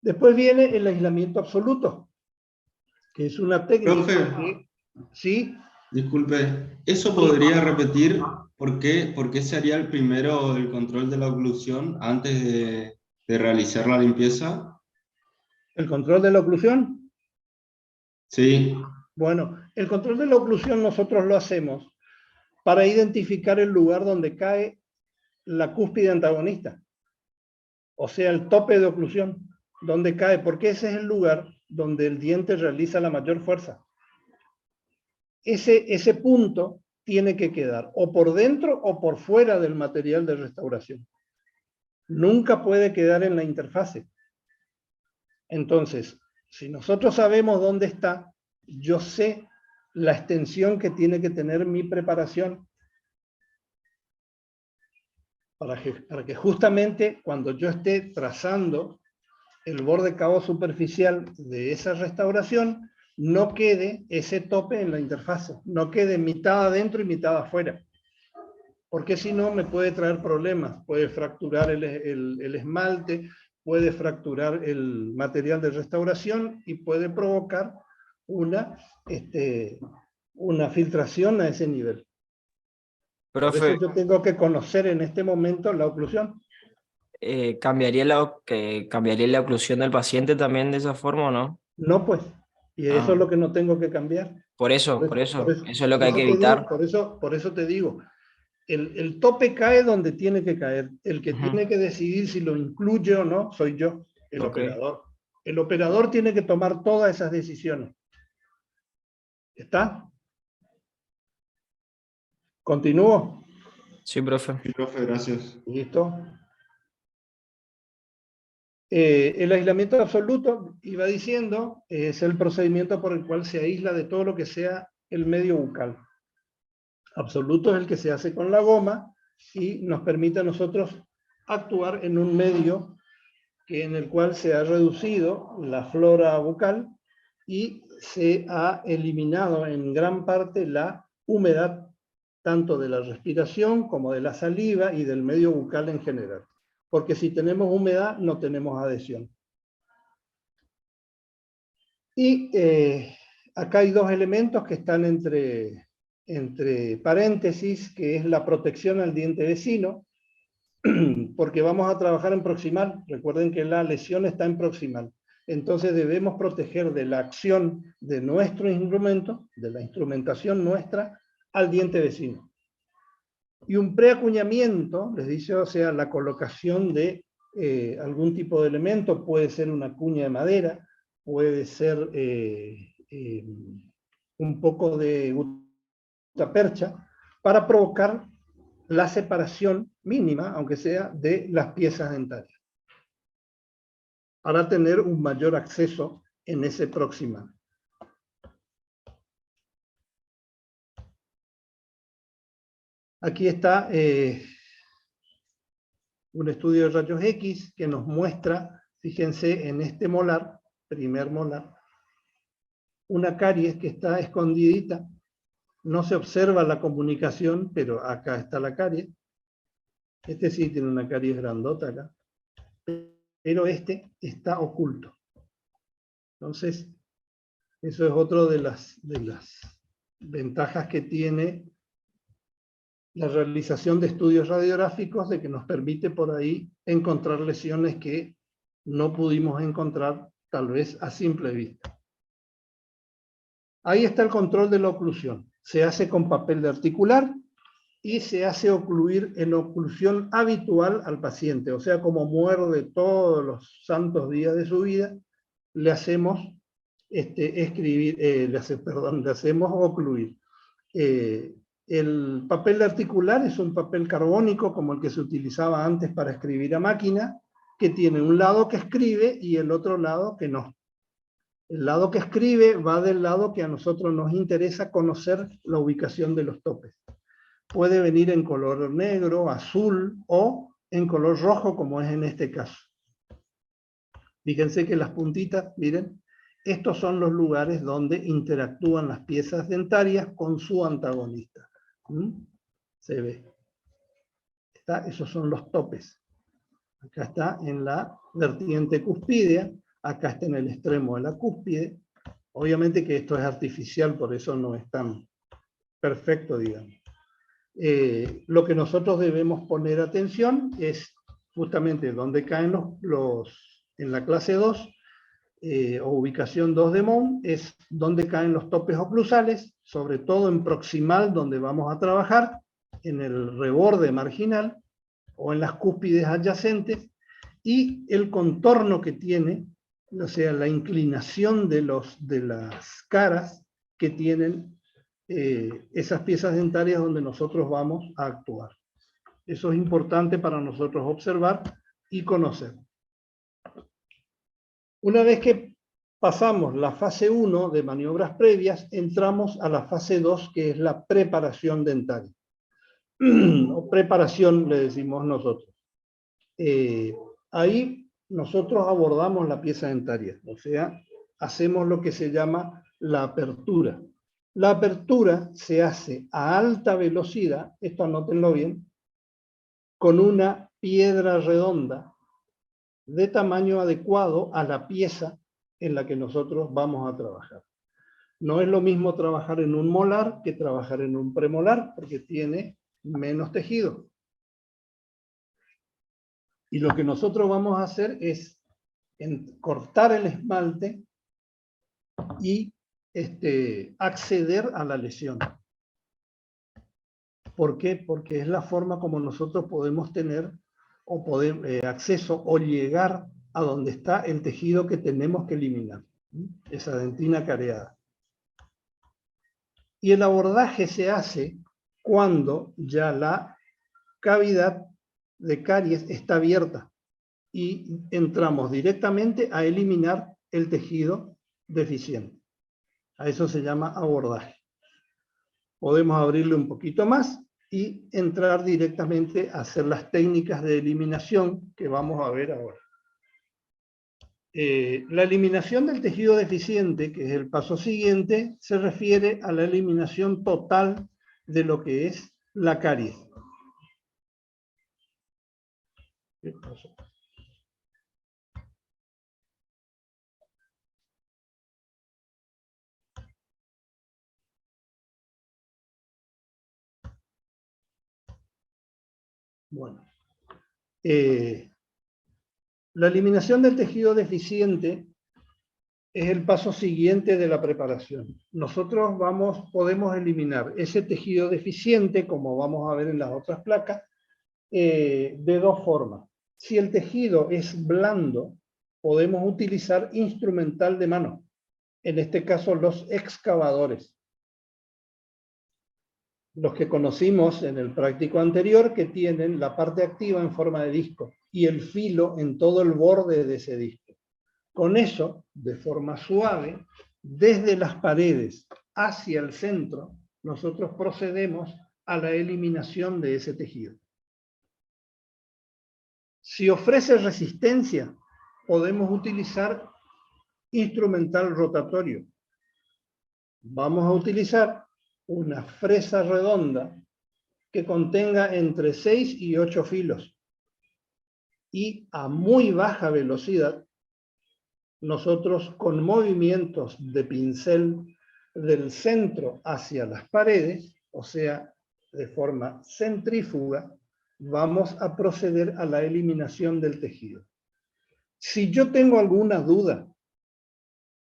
Después viene el aislamiento absoluto, que es una técnica Profe, que, ¿sí? disculpe, ¿eso podría repetir por qué se haría el primero el control de la oclusión antes de realizar la limpieza? ¿El control de la oclusión? Sí. Bueno, el control de la oclusión nosotros lo hacemos para identificar el lugar donde cae la cúspide antagonista, o sea, el tope de oclusión, donde cae, porque ese es el lugar donde el diente realiza la mayor fuerza. Ese punto tiene que quedar o por dentro o por fuera del material de restauración. Nunca puede quedar en la interfase. Entonces, si nosotros sabemos dónde está, yo sé la extensión que tiene que tener mi preparación para que justamente cuando yo esté trazando el borde cabo superficial de esa restauración, no quede ese tope en la interfase, no quede mitad adentro y mitad afuera. Porque si no me puede traer problemas, puede fracturar el esmalte, puede fracturar el material de restauración y puede provocar una filtración a ese nivel. Por Profe, eso yo tengo que conocer en este momento la oclusión. ¿cambiaría la oclusión del paciente también de esa forma o no? No, pues. Y eso Ah, es lo que no tengo que cambiar. por eso, eso es lo Por que hay eso que te digo, evitar. por eso te digo, el tope cae donde tiene que caer. El que Ujú. tiene que decidir si lo incluye o no soy yo, el Ok. operador. El operador tiene que tomar todas esas decisiones. ¿Está? ¿Continúo? Sí, profe. Sí, profe, gracias. ¿Listo? El aislamiento absoluto, iba diciendo, es el procedimiento por el cual se aísla de todo lo que sea el medio bucal. Absoluto es el que se hace con la goma y nos permite a nosotros actuar en un medio en el cual se ha reducido la flora bucal y se ha eliminado en gran parte la humedad tanto de la respiración como de la saliva y del medio bucal en general. Porque si tenemos humedad no tenemos adhesión. Y acá hay dos elementos que están entre paréntesis, que es la protección al diente vecino, porque vamos a trabajar en proximal. Recuerden que la lesión está en proximal. Entonces debemos proteger de la acción de nuestro instrumento, de la instrumentación nuestra, al diente vecino. Y un preacuñamiento, les dice, o sea, la colocación de algún tipo de elemento, puede ser una cuña de madera, puede ser un poco de gutapercha, para provocar la separación mínima, aunque sea, de las piezas dentarias, para tener un mayor acceso en ese proximal. Aquí está un estudio de rayos X que nos muestra, fíjense, en este molar, primer molar, una caries que está escondidita. No se observa la comunicación, pero acá está la caries. Este sí tiene una caries grandota acá, pero este está oculto. Entonces, eso es otro de las ventajas que tiene la realización de estudios radiográficos, de que nos permite por ahí encontrar lesiones que no pudimos encontrar tal vez a simple vista. Ahí está el control de la oclusión. Se hace con papel de articular y se hace ocluir en oclusión habitual al paciente. O sea, como muerde todos los santos días de su vida, le hacemos le hacemos ocluir. El papel articular es un papel carbónico como el que se utilizaba antes para escribir a máquina, que tiene un lado que escribe y el otro lado que no. El lado que escribe va del lado que a nosotros nos interesa conocer la ubicación de los topes. Puede venir en color negro, azul o en color rojo, como es en este caso. Fíjense que las puntitas, miren, estos son los lugares donde interactúan las piezas dentarias con su antagonista. Se ve. Esos son los topes. Acá está en la vertiente cuspidea, acá está en el extremo de la cúspide. Obviamente que esto es artificial, por eso no es tan perfecto, digamos. Lo que nosotros debemos poner atención es justamente donde caen en la clase 2, o ubicación 2 de Mohn, es donde caen los topes oclusales, sobre todo en proximal, donde vamos a trabajar, en el reborde marginal, o en las cúspides adyacentes, y el contorno que tiene, o sea, la inclinación de las caras que tienen esas piezas dentarias donde nosotros vamos a actuar. Eso es importante para nosotros observar y conocer. Una vez que pasamos la fase 1 de maniobras previas, entramos a la fase 2, que es la preparación dentaria. O preparación, le decimos nosotros. Ahí nosotros abordamos la pieza dentaria, o sea, hacemos lo que se llama la apertura. La apertura se hace a alta velocidad, esto anótenlo bien, con una piedra redonda de tamaño adecuado a la pieza en la que nosotros vamos a trabajar. No es lo mismo trabajar en un molar que trabajar en un premolar, porque tiene menos tejido. Y lo que nosotros vamos a hacer es cortar el esmalte y acceder a la lesión. ¿Por qué? Porque es la forma como nosotros podemos tener acceso o llegar a donde está el tejido que tenemos que eliminar, esa dentina careada. Y el abordaje se hace cuando ya la cavidad de caries está abierta y entramos directamente a eliminar el tejido deficiente. A eso se llama abordaje. Podemos abrirle un poquito más y entrar directamente a hacer las técnicas de eliminación que vamos a ver ahora. La eliminación del tejido deficiente, que es el paso siguiente, se refiere a la eliminación total de lo que es la caries. ¿Qué pasó? Bueno, la eliminación del tejido deficiente es el paso siguiente de la preparación. Nosotros podemos eliminar ese tejido deficiente, como vamos a ver en las otras placas, de dos formas. Si el tejido es blando, podemos utilizar instrumental de mano, en este caso los excavadores. Los que conocimos en el práctico anterior, que tienen la parte activa en forma de disco y el filo en todo el borde de ese disco. Con eso, de forma suave, desde las paredes hacia el centro, nosotros procedemos a la eliminación de ese tejido. Si ofrece resistencia, podemos utilizar instrumental rotatorio. Vamos a utilizar una fresa redonda que contenga entre 6 y 8 filos. Y a muy baja velocidad, nosotros con movimientos de pincel del centro hacia las paredes, o sea, de forma centrífuga, vamos a proceder a la eliminación del tejido. Si yo tengo alguna duda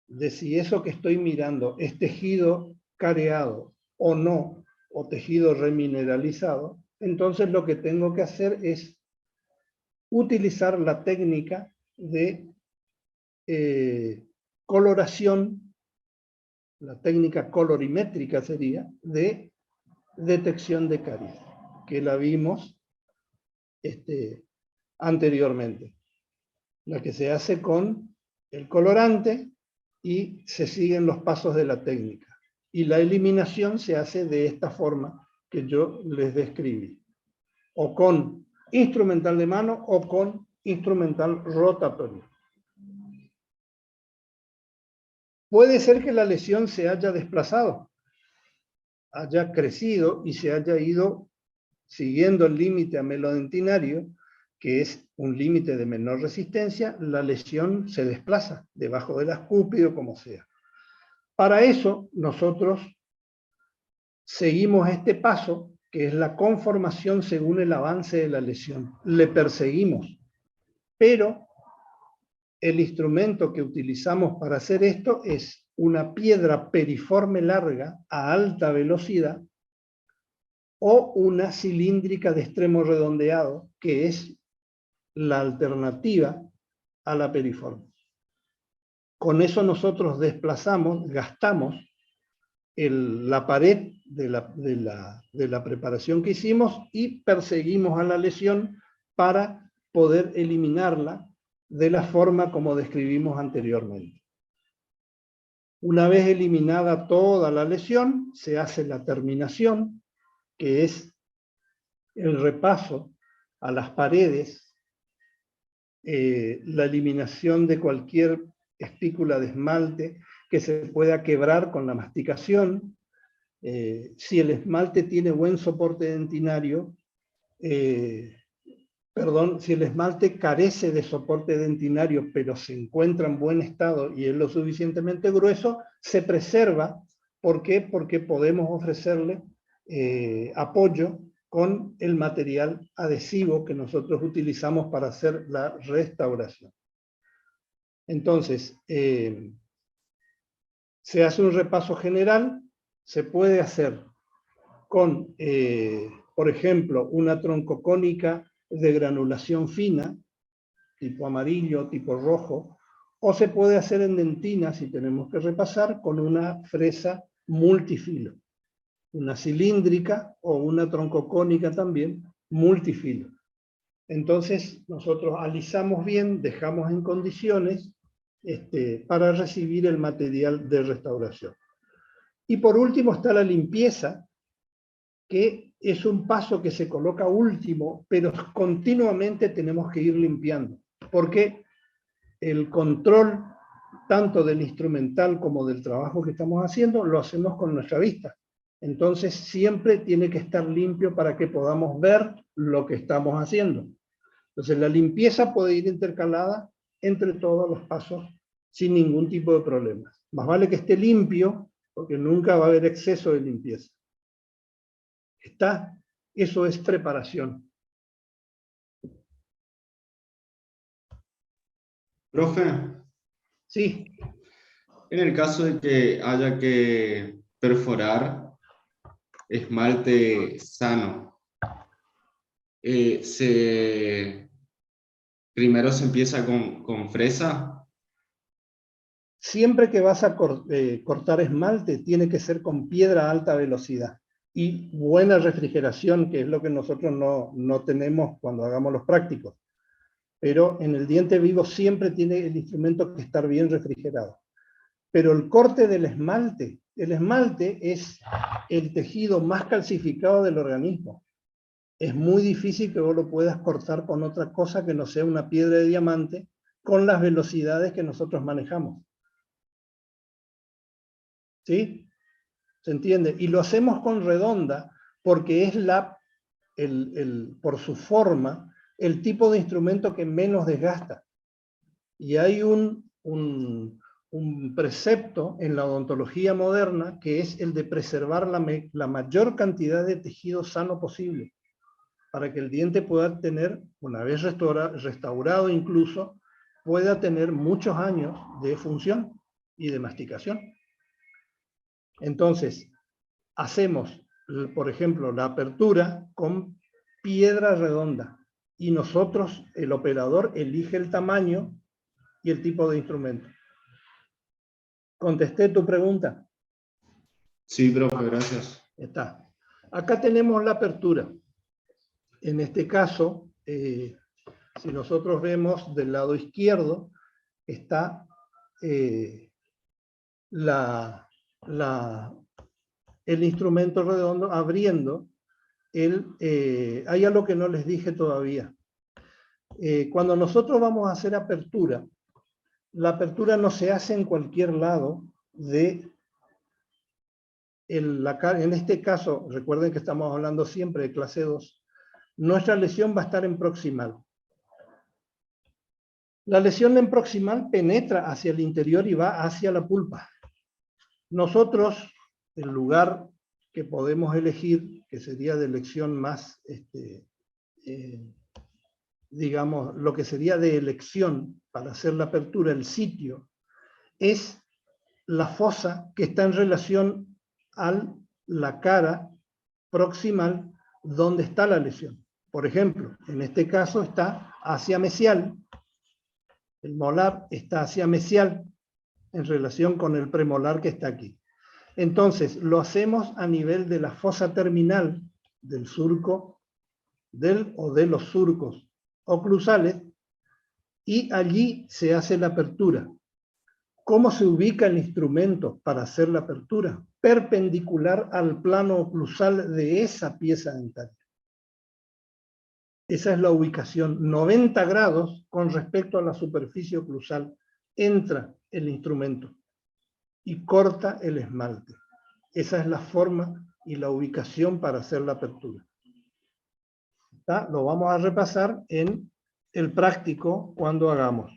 de si eso que estoy mirando es tejido careado o no, o tejido remineralizado, entonces lo que tengo que hacer es utilizar la técnica de coloración, la técnica colorimétrica sería, de detección de caries, que la vimos anteriormente. La que se hace con el colorante y se siguen los pasos de la técnica. Y la eliminación se hace de esta forma que yo les describí. O con instrumental de mano o con instrumental rotatorio. Puede ser que la lesión se haya desplazado, haya crecido y se haya ido siguiendo el límite amelodentinario, que es un límite de menor resistencia, la lesión se desplaza debajo del ascúpido, como sea. Para eso, nosotros seguimos este paso, que es la conformación según el avance de la lesión. Le perseguimos, pero el instrumento que utilizamos para hacer esto es una piedra periforme larga a alta velocidad o una cilíndrica de extremo redondeado, que es la alternativa a la periforme. Con eso nosotros desplazamos, gastamos la pared de la preparación que hicimos y perseguimos a la lesión para poder eliminarla de la forma como describimos anteriormente. Una vez eliminada toda la lesión, se hace la terminación, que es el repaso a las paredes, la eliminación de cualquier espícula de esmalte que se pueda quebrar con la masticación. Si el esmalte tiene buen soporte dentinario, si el esmalte carece de soporte dentinario, pero se encuentra en buen estado y es lo suficientemente grueso, se preserva. ¿Por qué? Porque podemos ofrecerle apoyo con el material adhesivo que nosotros utilizamos para hacer la restauración. Entonces, se hace un repaso general, se puede hacer con, por ejemplo, una troncocónica de granulación fina, tipo amarillo, tipo rojo, o se puede hacer en dentina, si tenemos que repasar, con una fresa multifilo, una cilíndrica o una troncocónica también, multifilo. Entonces, nosotros alisamos bien, dejamos en condiciones para recibir el material de restauración. Y por último está la limpieza, que es un paso que se coloca último, pero continuamente tenemos que ir limpiando, porque el control tanto del instrumental como del trabajo que estamos haciendo, lo hacemos con nuestra vista. Entonces siempre tiene que estar limpio para que podamos ver lo que estamos haciendo. Entonces la limpieza puede ir intercalada entre todos los pasos sin ningún tipo de problemas. Más vale que esté limpio, porque nunca va a haber exceso de limpieza. Eso es preparación. Profe, Sí. en el caso de que haya que perforar esmalte sano, primero se empieza con fresa. Siempre que vas a cortar esmalte, tiene que ser con piedra a alta velocidad y buena refrigeración, que es lo que nosotros no tenemos cuando hagamos los prácticos. Pero en el diente vivo siempre tiene el instrumento que estar bien refrigerado. Pero el corte del esmalte, el esmalte es el tejido más calcificado del organismo. es muy difícil que vos lo puedas cortar con otra cosa que no sea una piedra de diamante con las velocidades que nosotros manejamos. ¿Sí? ¿Se entiende? Y lo hacemos con redonda porque es por su forma, el tipo de instrumento que menos desgasta. Y hay un precepto en la odontología moderna que es el de preservar la mayor cantidad de tejido sano posible, para que el diente pueda tener, una vez restaurado incluso, pueda tener muchos años de función y de masticación. Entonces, hacemos, por ejemplo, la apertura con piedra redonda y nosotros, el operador, elige el tamaño y el tipo de instrumento. ¿Contesté tu pregunta? Sí, profe, gracias. Está. Acá tenemos la apertura. En este caso, si nosotros vemos del lado izquierdo, está el instrumento redondo abriendo hay algo que no les dije todavía. Cuando nosotros vamos a hacer apertura, la apertura no se hace en cualquier lado de la cara. En este caso, recuerden que estamos hablando siempre de clase 2, nuestra lesión va a estar en proximal. La lesión en proximal penetra hacia el interior y va hacia la pulpa. Nosotros, el lugar que podemos elegir, que sería de elección más, digamos, lo que sería de elección para hacer la apertura, el sitio, es la fosa que está en relación a la cara proximal donde está la lesión. Por ejemplo, en este caso está hacia mesial, el molar está hacia mesial en relación con el premolar que está aquí. Entonces, lo hacemos a nivel de la fosa terminal del surco o de los surcos oclusales y allí se hace la apertura. ¿Cómo se ubica el instrumento para hacer la apertura? Perpendicular al plano oclusal de esa pieza dentaria. Esa es la ubicación, 90 grados con respecto a la superficie oclusal. Entra el instrumento y corta el esmalte. Esa es la forma y la ubicación para hacer la apertura. ¿Está? Lo vamos a repasar en el práctico cuando hagamos.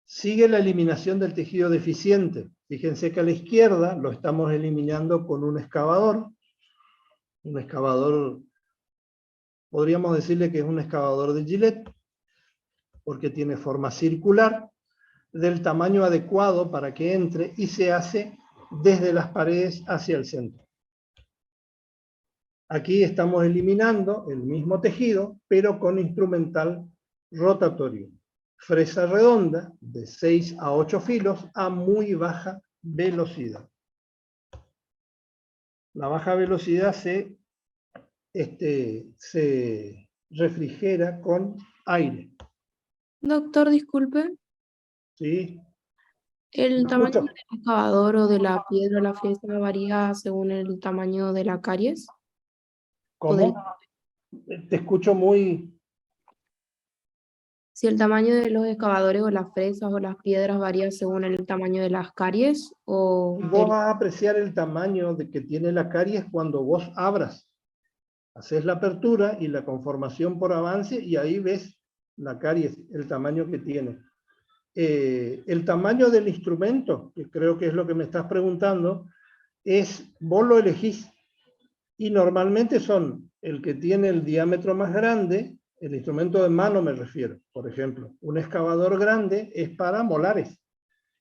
Sigue la eliminación del tejido deficiente. Fíjense que a la izquierda lo estamos eliminando con un excavador. Un excavador, podríamos decirle que es un excavador de Gillette, porque tiene forma circular, del tamaño adecuado para que entre y se hace desde las paredes hacia el centro. Aquí estamos eliminando el mismo tejido, pero con instrumental rotatorio. Fresa redonda de 6 a 8 filos a muy baja velocidad. La baja velocidad se refrigera con aire. Doctor, disculpe, ¿Sí? ¿el ¿Me tamaño escucha? del excavador o de la piedra o la fresa varía según el tamaño de la caries? ¿Cómo? Te escucho muy... Si el tamaño de los excavadores o las fresas o las piedras varía según el tamaño de las caries o Vos vas a apreciar el tamaño que tiene la caries cuando vos abras. Haces la apertura y la conformación por avance y ahí ves la caries, el tamaño que tiene. El tamaño del instrumento, que creo que es lo que me estás preguntando, vos lo elegís y normalmente son el que tiene el diámetro más grande, el instrumento de mano me refiero, por ejemplo. Un excavador grande es para molares.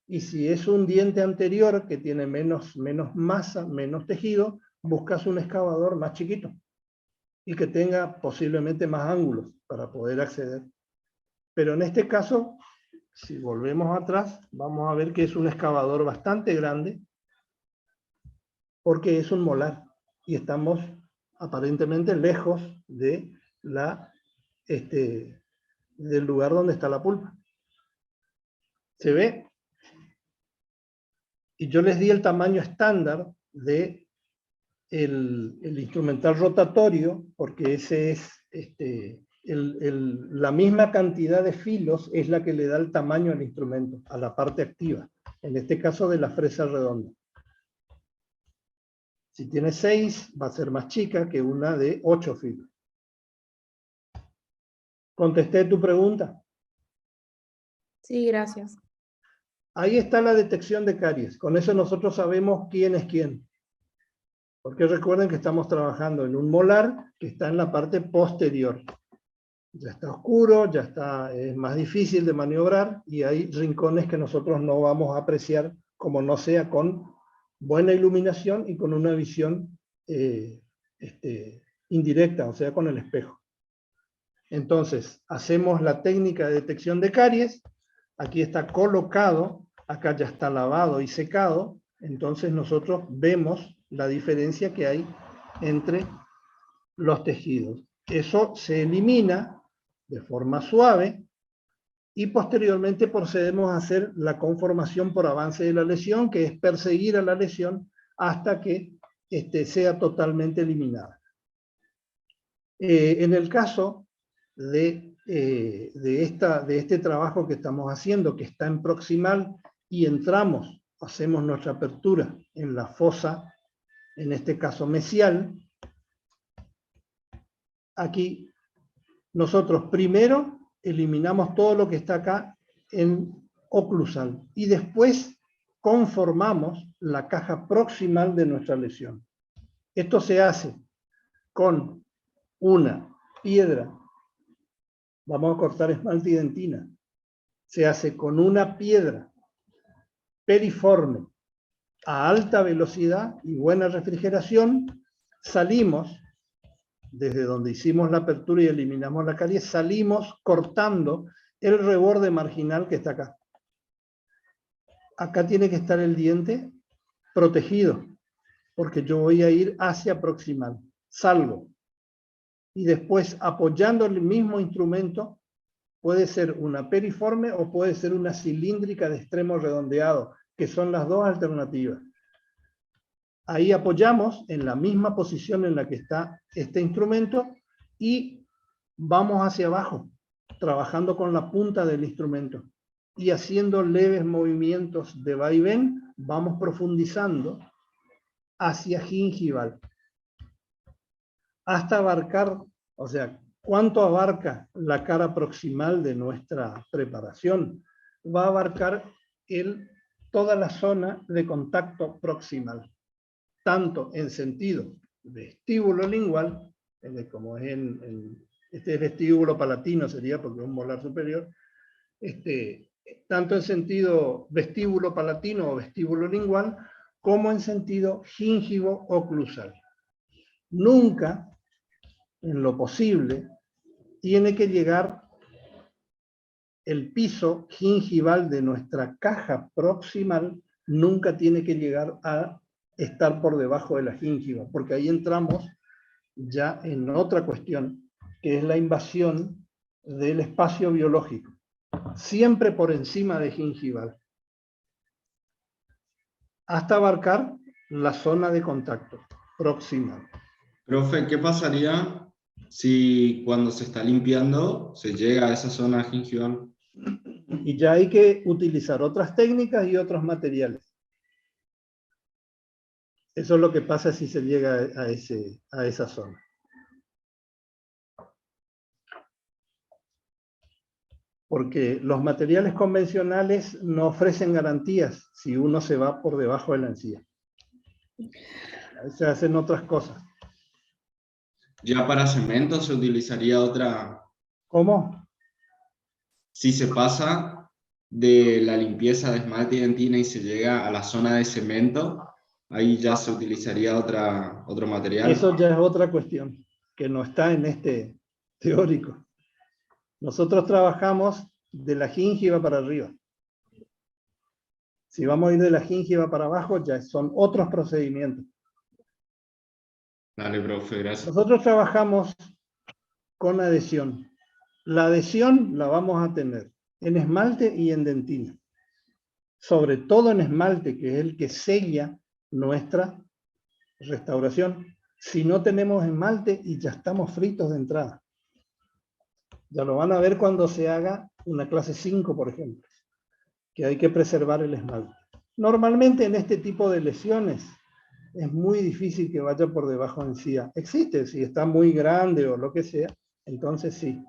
Y si es un diente anterior que tiene menos masa, menos tejido, buscas un excavador más chiquito y que tenga posiblemente más ángulos para poder acceder. Pero en este caso, si volvemos atrás, vamos a ver que es un excavador bastante grande porque es un molar y estamos aparentemente lejos de del lugar donde está la pulpa. ¿Se ve? y yo les di el tamaño estándar de el instrumental rotatorio, porque ese es la misma cantidad de filos es la que le da el tamaño al instrumento, a la parte activa, en este caso de la fresa redonda. Si tiene 6, va a ser más chica que una de 8 filos. ¿Contesté tu pregunta? Sí, gracias. Ahí está la detección de caries. Con eso nosotros sabemos quién es quién. Porque recuerden que estamos trabajando en un molar que está en la parte posterior. Ya está oscuro, ya está, es más difícil de maniobrar y hay rincones que nosotros no vamos a apreciar como no sea con buena iluminación y con una visión indirecta, o sea, con el espejo. Entonces, hacemos la técnica de detección de caries. Aquí está colocado, acá ya está lavado y secado. Entonces nosotros vemos la diferencia que hay entre los tejidos. Eso se elimina de forma suave y posteriormente procedemos a hacer la conformación por avance de la lesión, que es perseguir a la lesión hasta que sea totalmente eliminada. En el caso de este trabajo que estamos haciendo, que está en proximal y entramos, hacemos nuestra apertura en la fosa, en este caso mesial, aquí nosotros primero eliminamos todo lo que está acá en oclusal y después conformamos la caja proximal de nuestra lesión. Esto se hace con una piedra, vamos a cortar esmalte y dentina, se hace con una piedra periforme a alta velocidad y buena refrigeración, salimos desde donde hicimos la apertura y eliminamos la caries, salimos cortando el reborde marginal que está acá. Acá tiene que estar el diente protegido, porque yo voy a ir hacia proximal. Salgo. Y después, apoyando el mismo instrumento, puede ser una periforme o puede ser una cilíndrica de extremo redondeado, que son las dos alternativas. Ahí apoyamos en la misma posición en la que está este instrumento y vamos hacia abajo, trabajando con la punta del instrumento. Y haciendo leves movimientos de vaivén, vamos profundizando hacia gingival. Hasta abarcar, o sea, ¿cuánto abarca la cara proximal de nuestra preparación? Va a abarcar toda la zona de contacto proximal, tanto en sentido vestíbulo lingual, como es este es vestíbulo palatino, sería porque es un molar superior, tanto en sentido vestíbulo palatino o vestíbulo lingual, como en sentido gíngivo oclusal. Nunca, en lo posible, tiene que llegar el piso gingival de nuestra caja proximal, nunca tiene que llegar a estar por debajo de la gingiva, porque ahí entramos ya en otra cuestión, que es la invasión del espacio biológico, siempre por encima de gingival, hasta abarcar la zona de contacto proximal. Profe, ¿qué pasaría si cuando se está limpiando se llega a esa zona gingival? Y ya hay que utilizar otras técnicas y otros materiales. Eso es lo que pasa si se llega a esa zona. Porque los materiales convencionales no ofrecen garantías si uno se va por debajo de la encía. Se hacen otras cosas. Ya para cemento se utilizaría otra... ¿Cómo? Si se pasa de la limpieza de esmalte y dentina y se llega a la zona de cemento, ahí ya se utilizaría otro material. Eso ya es otra cuestión, que no está en este teórico. Nosotros trabajamos de la gingiva para arriba. Si vamos a ir de la gingiva para abajo, ya son otros procedimientos. Dale, profe, gracias. Nosotros trabajamos con adhesión. La adhesión la vamos a tener en esmalte y en dentina. sobre todo en esmalte, que es el que sella nuestra restauración. Si no tenemos esmalte y ya estamos fritos de entrada. Ya lo van a ver cuando se haga una clase 5, por ejemplo, que hay que preservar el esmalte. Normalmente en este tipo de lesiones es muy difícil que vaya por debajo de encía. Existe, si está muy grande o lo que sea, entonces sí.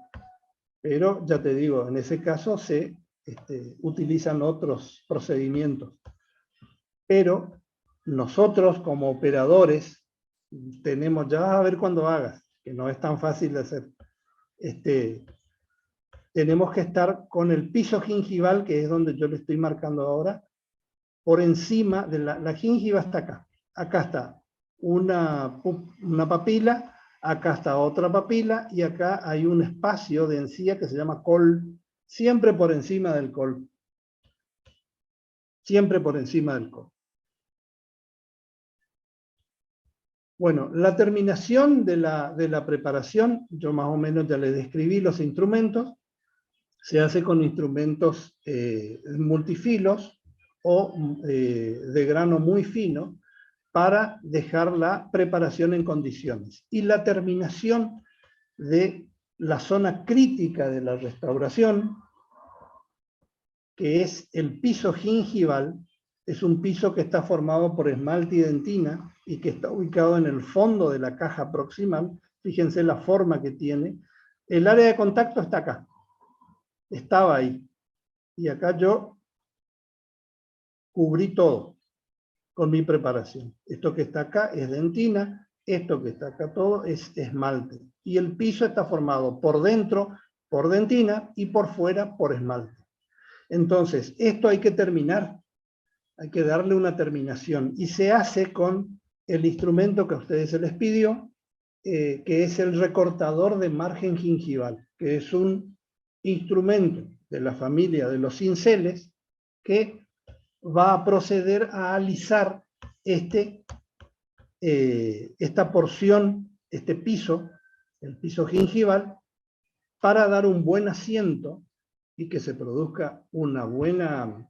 Pero ya te digo, en ese caso se utilizan otros procedimientos. Pero nosotros como operadores tenemos, ya vas a ver cuando hagas, que no es tan fácil de hacer. Tenemos que estar con el piso gingival, que es donde yo le estoy marcando ahora, por encima de la gingiva está acá. Acá está una papila, acá está otra papila, y acá hay un espacio de encía que se llama col, siempre por encima del col. Siempre por encima del col. Bueno, la terminación de la preparación, yo más o menos ya les describí los instrumentos, se hace con instrumentos multifilos o de grano muy fino para dejar la preparación en condiciones. Y la terminación de la zona crítica de la restauración, que es el piso gingival, es un piso que está formado por esmalte y dentina y que está ubicado en el fondo de la caja proximal. Fíjense la forma que tiene. El área de contacto está acá. Estaba ahí. Y acá yo cubrí todo con mi preparación. Esto que está acá es dentina, esto que está acá todo es esmalte. Y el piso está formado por dentro por dentina y por fuera por esmalte. Entonces, esto hay que terminar. Hay que darle una terminación. Y se hace con el instrumento que a ustedes se les pidió, que es el recortador de margen gingival, que es un instrumento de la familia de los cinceles que va a proceder a alisar esta porción, este piso, el piso gingival, para dar un buen asiento y que se produzca una buena,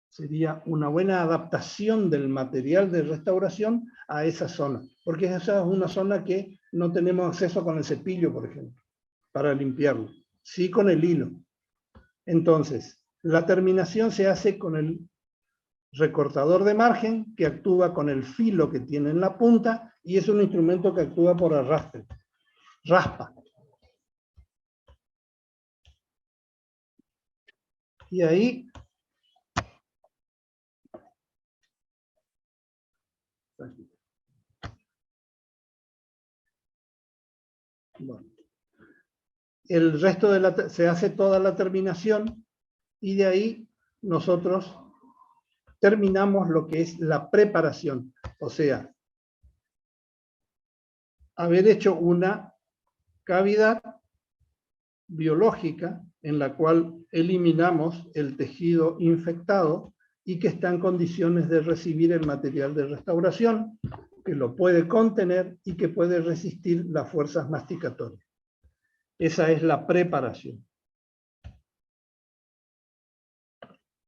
sería una buena adaptación del material de restauración a esa zona, porque esa es una zona que no tenemos acceso con el cepillo, por ejemplo, para limpiarlo, sí con el hilo. Entonces, la terminación se hace con el recortador de margen, que actúa con el filo que tiene en la punta, y es un instrumento que actúa por arrastre, raspa. Y ahí bueno, el resto se hace toda la terminación y de ahí nosotros terminamos lo que es la preparación, o sea, haber hecho una cavidad biológica en la cual eliminamos el tejido infectado y que está en condiciones de recibir el material de restauración, que lo puede contener y que puede resistir las fuerzas masticatorias. Esa es la preparación.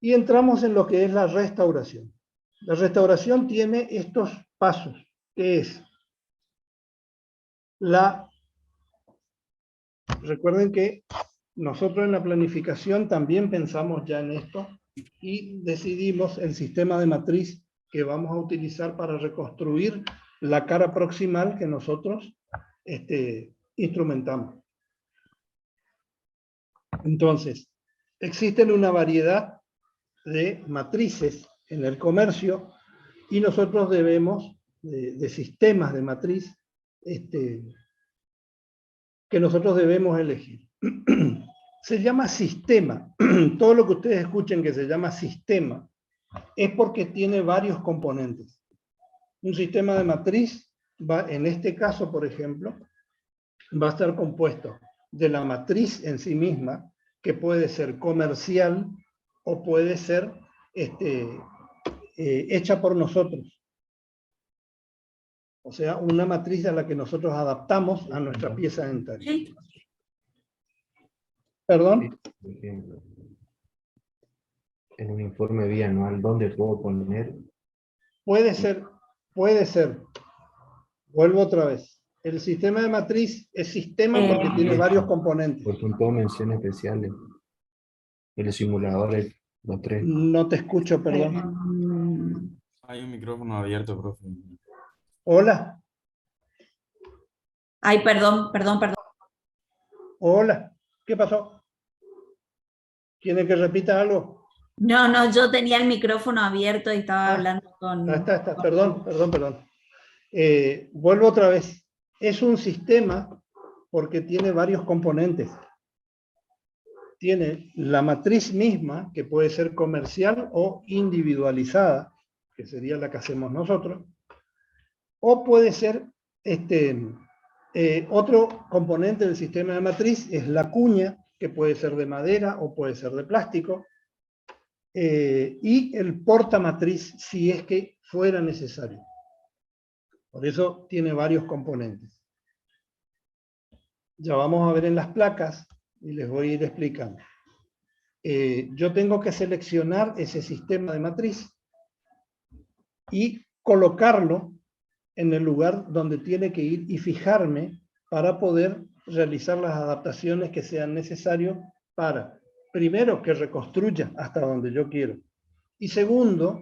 Y entramos en lo que es la restauración. La restauración tiene estos pasos, que es recuerden que nosotros en la planificación también pensamos ya en esto y decidimos el sistema de matriz que vamos a utilizar para reconstruir la cara proximal que nosotros instrumentamos. Entonces, existen una variedad de matrices en el comercio y nosotros debemos de sistemas de matriz que nosotros debemos elegir. Se llama sistema. Todo lo que ustedes escuchen que se llama sistema es porque tiene varios componentes. Un sistema de matriz va, en este caso, por ejemplo, va a estar compuesto de la matriz en sí misma, que puede ser comercial o puede ser hecha por nosotros. O sea, una matriz a la que nosotros adaptamos a nuestra pieza dentaria. Perdón. Por ejemplo, en un informe bianual, ¿dónde puedo poner? Puede ser, puede ser. Vuelvo otra vez. El sistema de matriz es sistema porque tiene varios componentes. Pues son todas menciones especiales. El simulador, los tres. No te escucho, perdón. Hay un micrófono abierto, profe. Hola, Ay, perdón. hola. ¿Qué pasó? ¿Quiere que repita algo? No, yo tenía el micrófono abierto y estaba hablando con... Está. Perdón. Vuelvo otra vez. Es un sistema porque tiene varios componentes. Tiene la matriz misma, que puede ser comercial o individualizada, que sería la que hacemos nosotros, o puede ser otro componente del sistema de matriz, es la cuña, que puede ser de madera o puede ser de plástico, y el portamatriz, si es que fuera necesario. Por eso tiene varios componentes. Ya vamos a ver en las placas y les voy a ir explicando. Yo tengo que seleccionar ese sistema de matriz y colocarlo en el lugar donde tiene que ir y fijarme para poder realizar las adaptaciones que sean necesarias para, primero, que reconstruya hasta donde yo quiero, y segundo,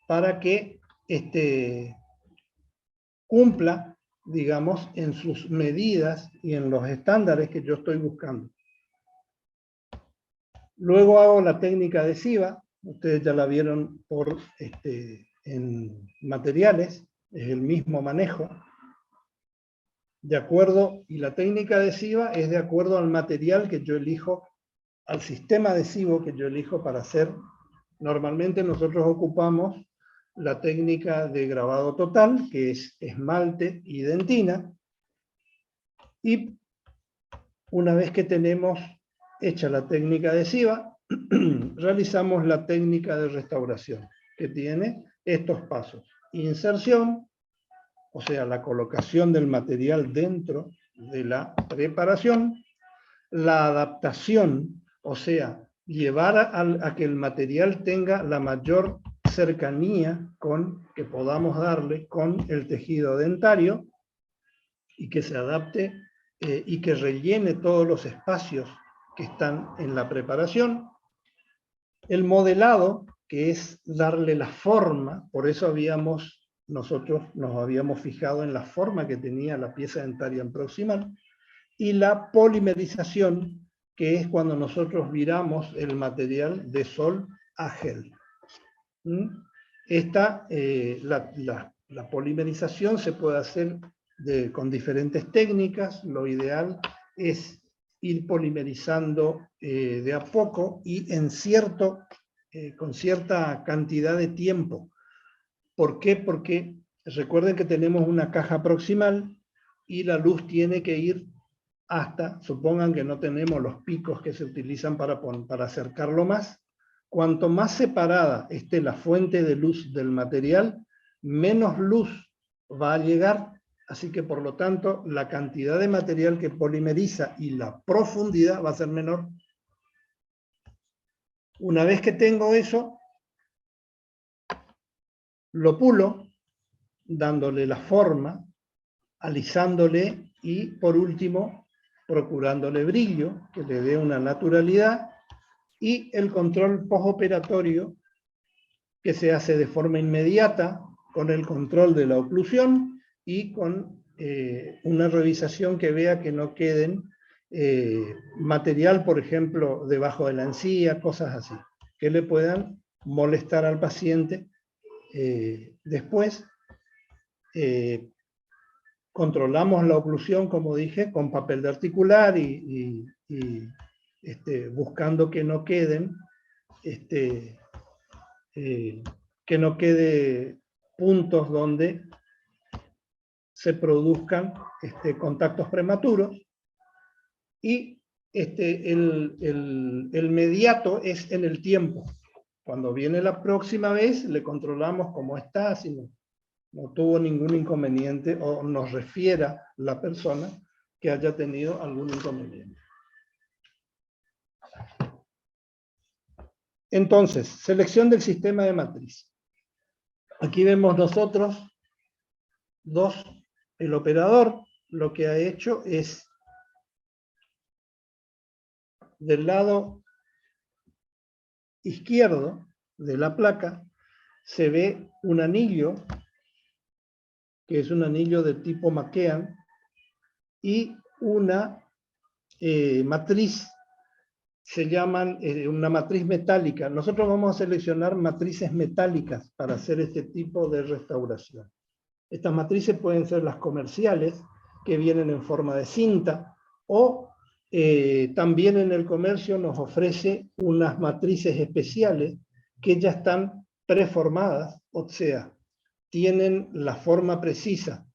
para que cumpla, digamos, en sus medidas y en los estándares que yo estoy buscando. Luego hago la técnica adhesiva, ustedes ya la vieron en materiales, es el mismo manejo. De acuerdo, y la técnica adhesiva es de acuerdo al material que yo elijo, al sistema adhesivo que yo elijo para hacer. Normalmente nosotros ocupamos la técnica de grabado total, que es esmalte y dentina, y una vez que tenemos hecha la técnica adhesiva, realizamos la técnica de restauración, que tiene estos pasos. Inserción, o sea, la colocación del material dentro de la preparación. La adaptación, o sea, llevar a que el material tenga la mayor cercanía que podamos darle con el tejido dentario y que se adapte y que rellene todos los espacios que están en la preparación. El modelado, que es darle la forma, por eso nosotros nos habíamos fijado en la forma que tenía la pieza dentaria en proximal, y la polimerización, que es cuando nosotros viramos el material de sol a gel. La polimerización se puede hacer con diferentes técnicas. Lo ideal es ir polimerizando de a poco y con cierta cantidad de tiempo. ¿Por qué? Porque recuerden que tenemos una caja proximal y la luz tiene que ir hasta, supongan que no tenemos los picos que se utilizan para acercarlo más. Cuanto más separada esté la fuente de luz del material, menos luz va a llegar. Así que, por lo tanto, la cantidad de material que polimeriza y la profundidad va a ser menor. Una vez que tengo eso, lo pulo, dándole la forma, alisándole y, por último, procurándole brillo, que le dé una naturalidad, y el control postoperatorio, que se hace de forma inmediata, con el control de la oclusión y con una revisación que vea que no queden material, por ejemplo, debajo de la encía, cosas así, que le puedan molestar al paciente. Después, controlamos la oclusión, como dije, con papel de articular y buscando que no queden, que no quede puntos donde se produzcan contactos prematuros. Y el mediato es en el tiempo. Cuando viene la próxima vez, le controlamos cómo está, si no tuvo ningún inconveniente o nos refiera la persona que haya tenido algún inconveniente. Entonces, selección del sistema de matriz. Aquí vemos nosotros el operador lo que ha hecho es, del lado izquierdo de la placa, se ve un anillo, que es un anillo de tipo McKean, y una matriz, se llaman una matriz metálica. Nosotros vamos a seleccionar matrices metálicas para hacer este tipo de restauración. Estas matrices pueden ser las comerciales, que vienen en forma de cinta, o también en el comercio nos ofrece unas matrices especiales que ya están preformadas, o sea, tienen la forma precisa,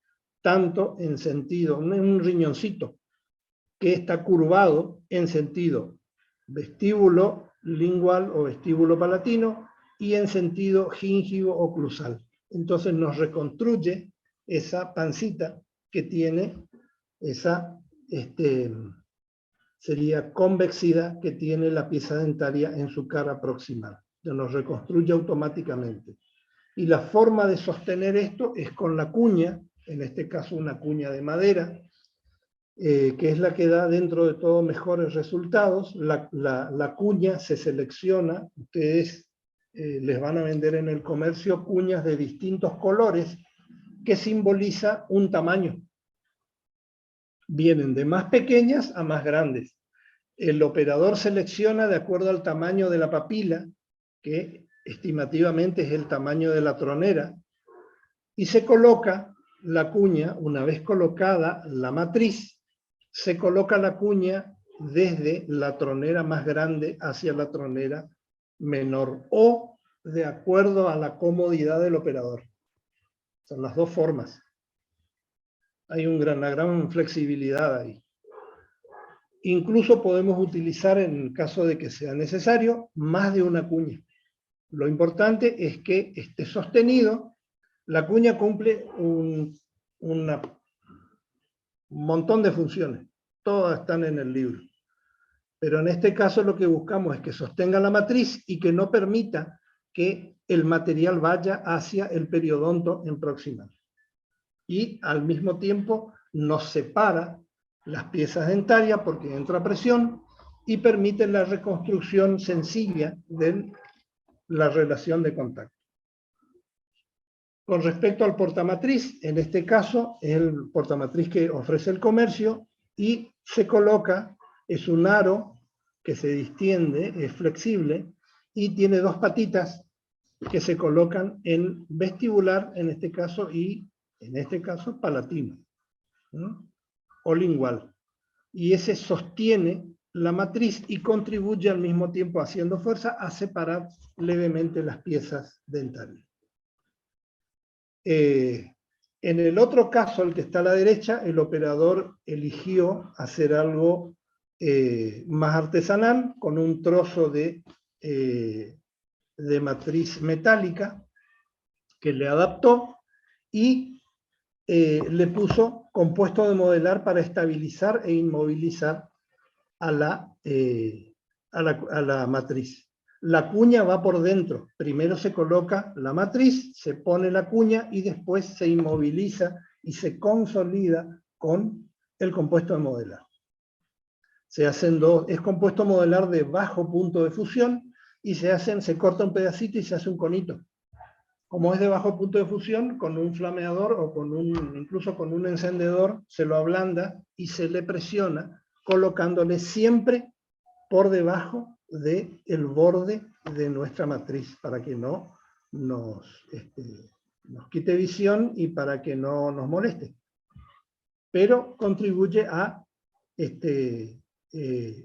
tanto en sentido, un riñoncito que está curvado en sentido vestíbulo lingual o vestíbulo palatino y en sentido gíngivo oclusal. Entonces nos reconstruye esa pancita que tiene esa sería convexidad que tiene la pieza dentaria en su cara proximal. Nos reconstruye automáticamente. Y la forma de sostener esto es con la cuña, en este caso una cuña de madera, que es la que da dentro de todo mejores resultados. La cuña se selecciona, ustedes les van a vender en el comercio cuñas de distintos colores que simboliza un tamaño. Vienen de más pequeñas a más grandes. El operador selecciona de acuerdo al tamaño de la papila, que estimativamente es el tamaño de la tronera, y se coloca la cuña. Una vez colocada la matriz, se coloca la cuña desde la tronera más grande hacia la tronera menor, o de acuerdo a la comodidad del operador. Son las dos formas. Hay una gran flexibilidad ahí. Incluso podemos utilizar, en caso de que sea necesario, más de una cuña. Lo importante es que esté sostenido. La cuña cumple un montón de funciones. Todas están en el libro. Pero en este caso lo que buscamos es que sostenga la matriz y que no permita que el material vaya hacia el periodonto en proximal. Y al mismo tiempo nos separa las piezas dentarias porque entra presión y permite la reconstrucción sencilla de la relación de contacto. Con respecto al portamatriz, en este caso es el portamatriz que ofrece el comercio y se coloca, es un aro que se distiende, es flexible y tiene dos patitas que se colocan en vestibular, en este caso, y en este caso palatino, ¿no? O lingual. Y ese sostiene la matriz y contribuye al mismo tiempo, haciendo fuerza, a separar levemente las piezas dentarias. En el otro caso, el que está a la derecha, el operador eligió hacer algo más artesanal, con un trozo de matriz metálica que le adaptó y le puso compuesto de modelar para estabilizar e inmovilizar a la matriz. La cuña va por dentro. Primero se coloca la matriz, se pone la cuña y después se inmoviliza y se consolida con el compuesto de modelar. Se hacen es compuesto modelar de bajo punto de fusión y se corta un pedacito y se hace un conito. Como es de bajo punto de fusión, con un flameador o incluso con un encendedor se lo ablanda y se le presiona, colocándole siempre por debajo del borde de nuestra matriz, para que no nos quite visión y para que no nos moleste. Pero contribuye a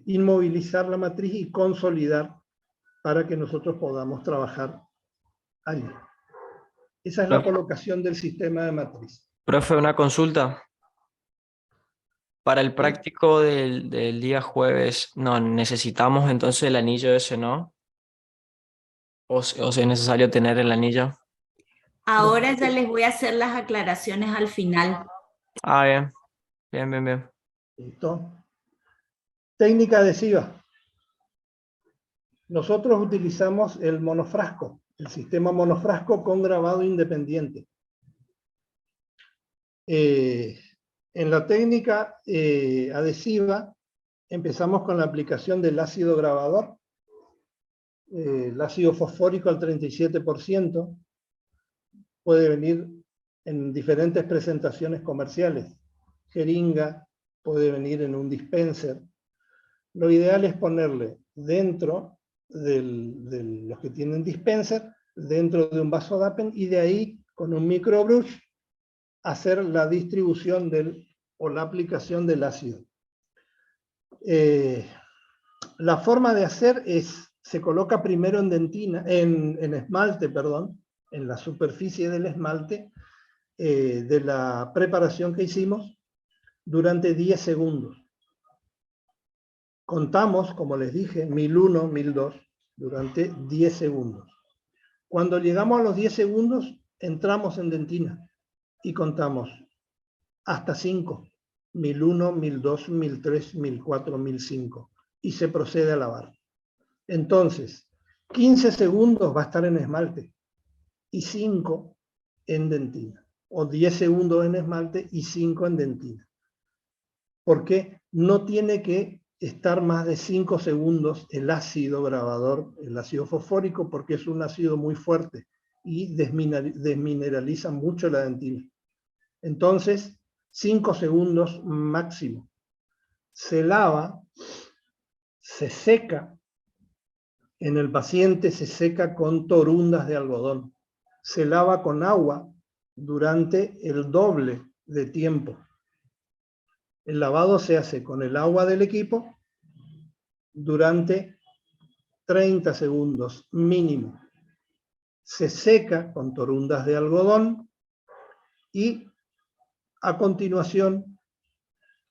inmovilizar la matriz y consolidar para que nosotros podamos trabajar allí. Esa es la colocación del sistema de matriz. Profe, una consulta. Para el práctico del día jueves, no, necesitamos entonces el anillo ese, ¿no? ¿O es necesario tener el anillo? Ahora ya les voy a hacer las aclaraciones al final. Ah, bien. Bien, bien, bien. ¿Listo? Técnica adhesiva. Nosotros utilizamos el monofrasco, el sistema monofrasco con grabado independiente. En la técnica adhesiva empezamos con la aplicación del ácido grabador, el ácido fosfórico al 37%, puede venir en diferentes presentaciones comerciales, jeringa, puede venir en un dispenser. Lo ideal es ponerle dentro de los que tienen dispenser, dentro de un vaso Dapen, y de ahí con un microbrush hacer la distribución o la aplicación del ácido. La forma de hacer es, se coloca primero en dentina, en esmalte, perdón, en la superficie del esmalte de la preparación que hicimos durante 10 segundos. Contamos, como les dije, 1001, 1002, durante 10 segundos. Cuando llegamos a los 10 segundos, entramos en dentina y contamos hasta 5. 1001, 1002, 1003, 1004, 1005. Y se procede a lavar. Entonces, 15 segundos va a estar en esmalte y 5 en dentina. O 10 segundos en esmalte y 5 en dentina. Porque no tiene que estar más de 5 segundos el ácido grabador, el ácido fosfórico, porque es un ácido muy fuerte y desmineraliza mucho la dentina. Entonces, 5 segundos máximo. Se lava, se seca. En el paciente se seca con torundas de algodón. Se lava con agua durante el doble de tiempo. El lavado se hace con el agua del equipo durante 30 segundos mínimo. Se seca con torundas de algodón y a continuación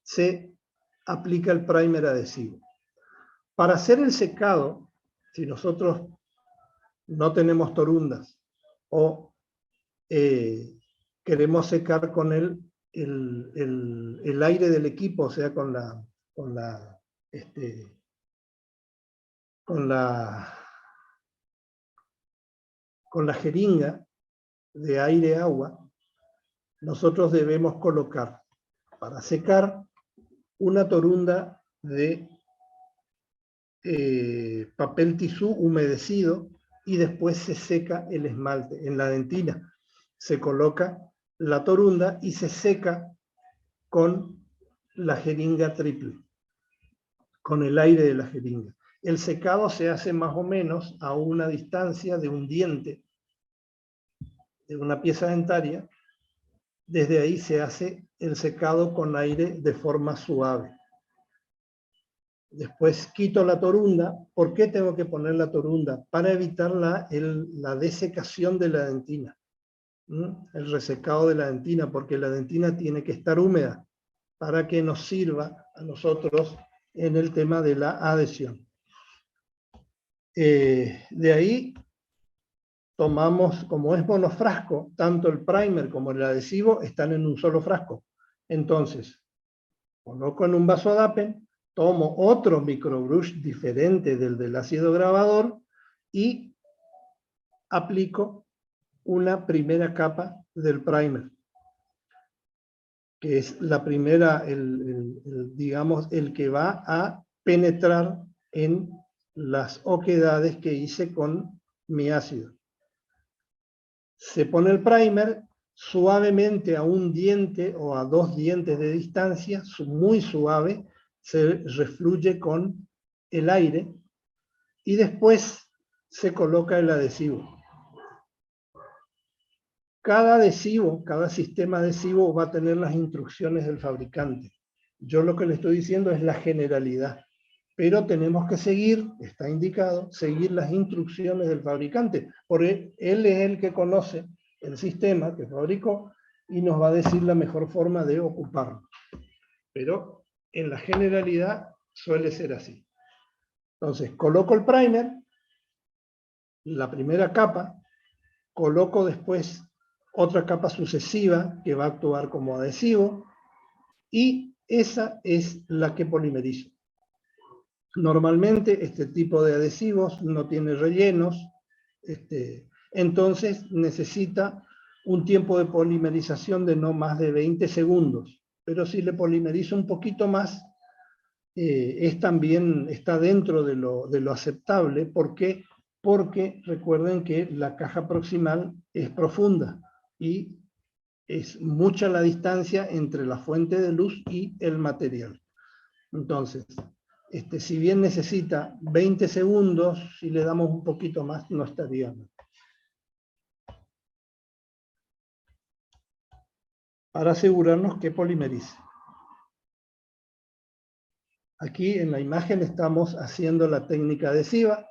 se aplica el primer adhesivo. Para hacer el secado, si nosotros no tenemos torundas o queremos secar con el aire del equipo, o sea, con la jeringa de aire-agua, nosotros debemos colocar, para secar, una torunda de papel tisú humedecido y después se seca el esmalte. En la dentina se coloca la torunda y se seca con la jeringa triple, con el aire de la jeringa. El secado se hace más o menos a una distancia de un diente, de una pieza dentaria. Desde ahí se hace el secado con aire de forma suave. Después quito la torunda. ¿Por qué tengo que poner la torunda? Para evitar la desecación de la dentina. El resecado de la dentina, porque la dentina tiene que estar húmeda para que nos sirva a nosotros en el tema de la adhesión. De ahí tomamos, como es monofrasco, tanto el primer como el adhesivo están en un solo frasco. Entonces, coloco en un vaso Dapen, tomo otro microbrush diferente del ácido grabador y aplico una primera capa del primer, que es la primera, digamos, el que va a penetrar en las oquedades que hice con mi ácido. Se pone el primer suavemente a un diente o a 2 dientes de distancia, muy suave, se refluye con el aire y después se coloca el adhesivo. Cada adhesivo, cada sistema adhesivo va a tener las instrucciones del fabricante. Yo lo que le estoy diciendo es la generalidad, pero tenemos que seguir, está indicado, seguir las instrucciones del fabricante, porque él es el que conoce el sistema que fabricó y nos va a decir la mejor forma de ocuparlo. Pero en la generalidad suele ser así. Entonces, coloco el primer, la primera capa, coloco después otra capa sucesiva que va a actuar como adhesivo y esa es la que polimerizo. Normalmente este tipo de adhesivos no tiene rellenos, entonces necesita un tiempo de polimerización de no más de 20 segundos. Pero si le polimerizo un poquito más, también está dentro de lo aceptable. ¿Por qué? Porque recuerden que la caja proximal es profunda y es mucha la distancia entre la fuente de luz y el material. Entonces, si bien necesita 20 segundos, si le damos un poquito más, no estaría mal. Para asegurarnos que polimerice. Aquí en la imagen estamos haciendo la técnica adhesiva.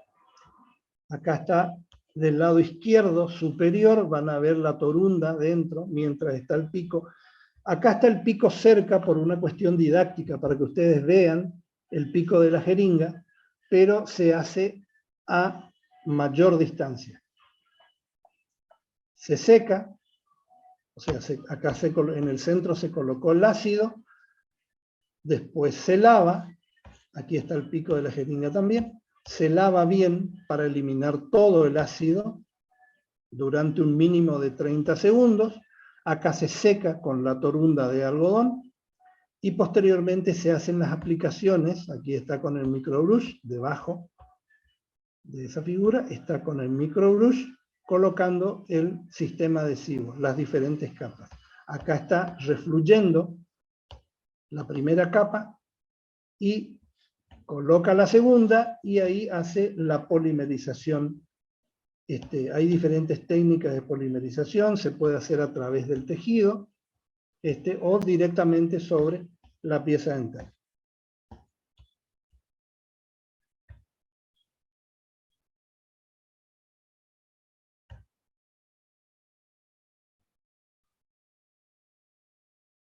Acá está del lado izquierdo superior, van a ver la torunda dentro, mientras está el pico. Acá está el pico cerca por una cuestión didáctica, para que ustedes vean el pico de la jeringa, pero se hace a mayor distancia. Se seca, o sea, acá en el centro se colocó el ácido, después se lava, aquí está el pico de la jeringa también, se lava bien para eliminar todo el ácido durante un mínimo de 30 segundos, acá se seca con la torunda de algodón, y posteriormente se hacen las aplicaciones, aquí está con el microbrush, debajo de esa figura, está con el microbrush, colocando el sistema adhesivo, las diferentes capas. Acá está refluyendo la primera capa, y coloca la segunda, y ahí hace la polimerización. Hay diferentes técnicas de polimerización, se puede hacer a través del tejido, o directamente sobre la pieza dental.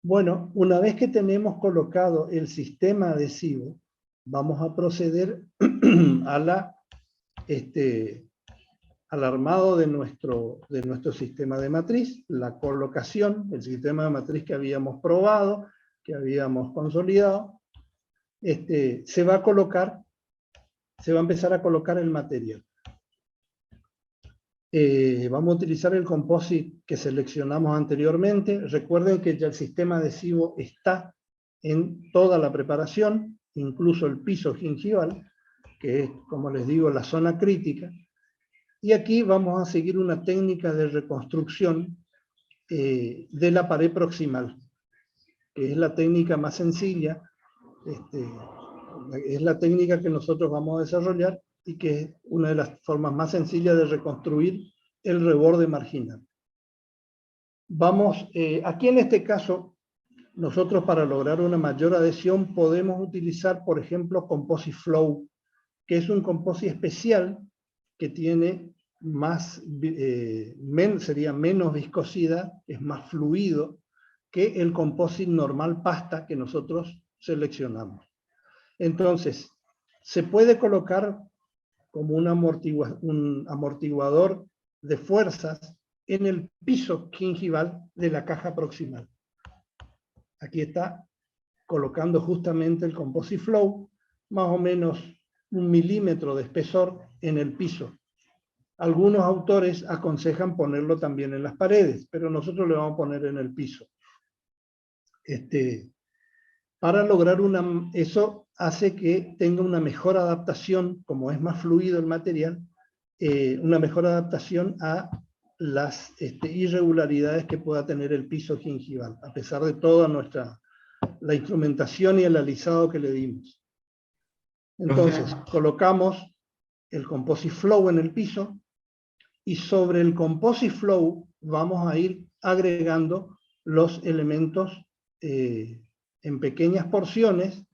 Bueno, una vez que tenemos colocado el sistema adhesivo, vamos a proceder al armado de nuestro sistema de matriz, la colocación, el sistema de matriz que habíamos probado, que habíamos consolidado. Se va a empezar a colocar el material. Vamos a utilizar el composite que seleccionamos anteriormente. Recuerden que ya el sistema adhesivo está en toda la preparación, incluso el piso gingival, que es, como les digo, la zona crítica. Y aquí vamos a seguir una técnica de reconstrucción de la pared proximal, que es la técnica más sencilla, es la técnica que nosotros vamos a desarrollar, y que es una de las formas más sencillas de reconstruir el reborde marginal. Aquí en este caso, nosotros para lograr una mayor adhesión podemos utilizar, por ejemplo, Composite Flow, que es un composite especial que tiene sería menos viscosidad, es más fluido que el composite normal pasta que nosotros seleccionamos. Entonces, se puede colocar como un amortiguador de fuerzas en el piso gingival de la caja proximal. Aquí está colocando justamente el Composite Flow, más o menos 1 milímetro de espesor en el piso. Algunos autores aconsejan ponerlo también en las paredes, pero nosotros le vamos a poner en el piso. Para lograr eso hace que tenga una mejor adaptación, como es más fluido el material, una mejor adaptación a las irregularidades que pueda tener el piso gingival, a pesar de toda la instrumentación y el alisado que le dimos. Entonces, colocamos el Composite Flow en el piso, y sobre el Composite Flow vamos a ir agregando los elementos en pequeñas porciones,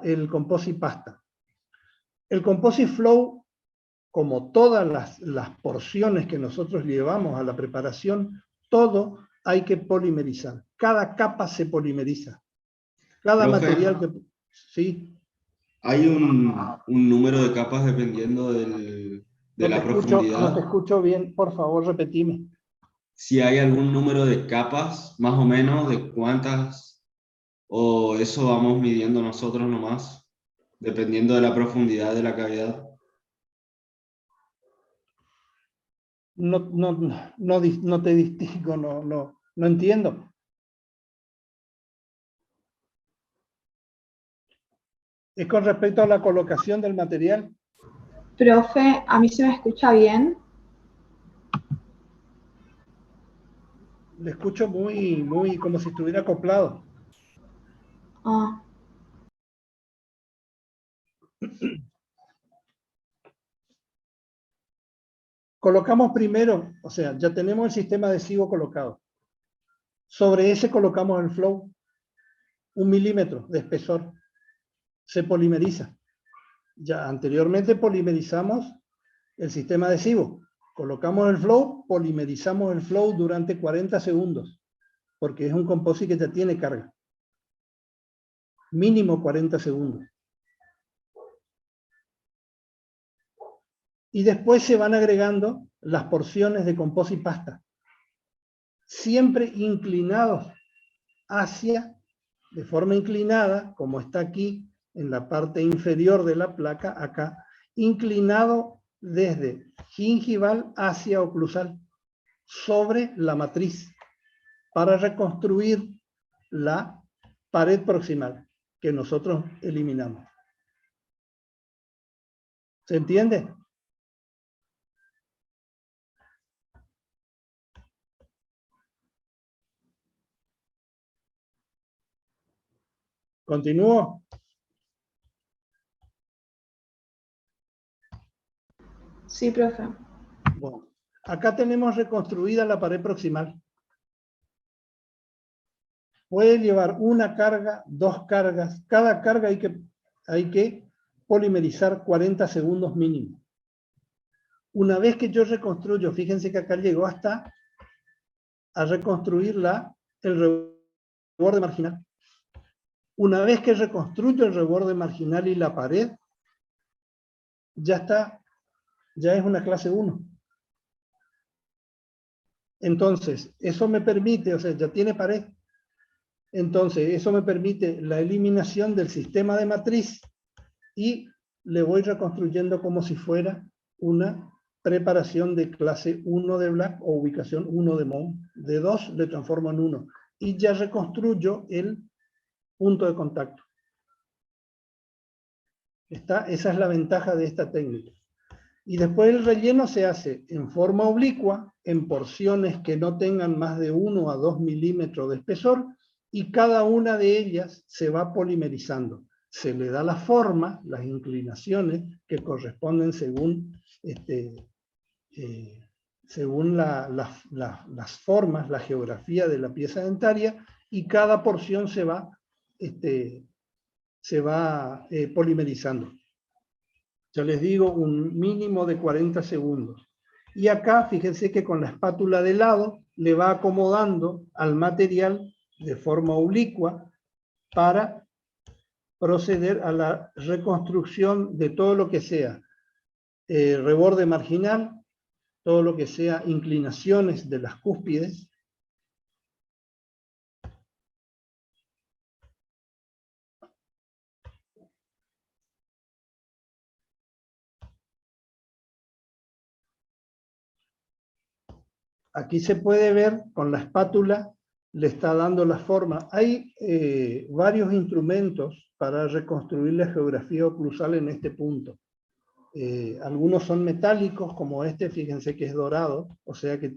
el Composite Pasta. El Composite Flow, como todas las porciones que nosotros llevamos a la preparación, todo hay que polimerizar. Cada capa se polimeriza. Cada material que... ¿Sí? ¿Hay un número de capas dependiendo de la profundidad? No te escucho bien, por favor, repetime. Si hay algún número de capas, más o menos, de cuántas, o eso vamos midiendo nosotros nomás. dependiendo de la profundidad de la cavidad. No te distingo, no entiendo. ¿Es con respecto a la colocación del material? Profe, ¿a mí se me escucha bien? Le escucho muy como si estuviera acoplado. Ah. Colocamos primero, o sea, ya tenemos el sistema adhesivo colocado. Sobre ese colocamos el flow, 1 milímetro de espesor. Se polimeriza. Ya anteriormente polimerizamos el sistema adhesivo. Colocamos el flow, polimerizamos el flow durante 40 segundos, porque es un composite que ya tiene carga. Mínimo 40 segundos. Y después se van agregando las porciones de composite pasta, siempre inclinados hacia, de forma inclinada, como está aquí en la parte inferior de la placa, acá, inclinado desde gingival hacia oclusal, sobre la matriz, para reconstruir la pared proximal que nosotros eliminamos. ¿Se entiende? ¿Continúo? Sí, profe. Bueno, acá tenemos reconstruida la pared proximal. Puede llevar una carga, 2 cargas. Cada carga hay que polimerizar 40 segundos mínimo. Una vez que yo reconstruyo, fíjense que acá llegó hasta a reconstruir el reborde marginal. Una vez que reconstruyo el reborde marginal y la pared, ya está, ya es una clase 1. Entonces, eso me permite, o sea, ya tiene pared. Entonces, eso me permite la eliminación del sistema de matriz y le voy reconstruyendo como si fuera una preparación de clase 1 de Black o ubicación 1 de Mount. De 2 le transformo en 1 y ya reconstruyo el punto de contacto. Esa es la ventaja de esta técnica. Y después el relleno se hace en forma oblicua, en porciones que no tengan más de 1 a 2 milímetros de espesor, y cada una de ellas se va polimerizando. Se le da la forma, las inclinaciones que corresponden según, según las formas, la geografía de la pieza dentaria, y cada porción se va polimerizando. Ya les digo, un mínimo de 40 segundos. Y acá, fíjense que con la espátula de lado le va acomodando al material de forma oblicua para proceder a la reconstrucción de todo lo que sea reborde marginal, todo lo que sea inclinaciones de las cúspides. Aquí se puede ver con la espátula, le está dando la forma. Hay varios instrumentos para reconstruir la geografía oclusal en este punto. Algunos son metálicos, como este, fíjense que es dorado, o sea que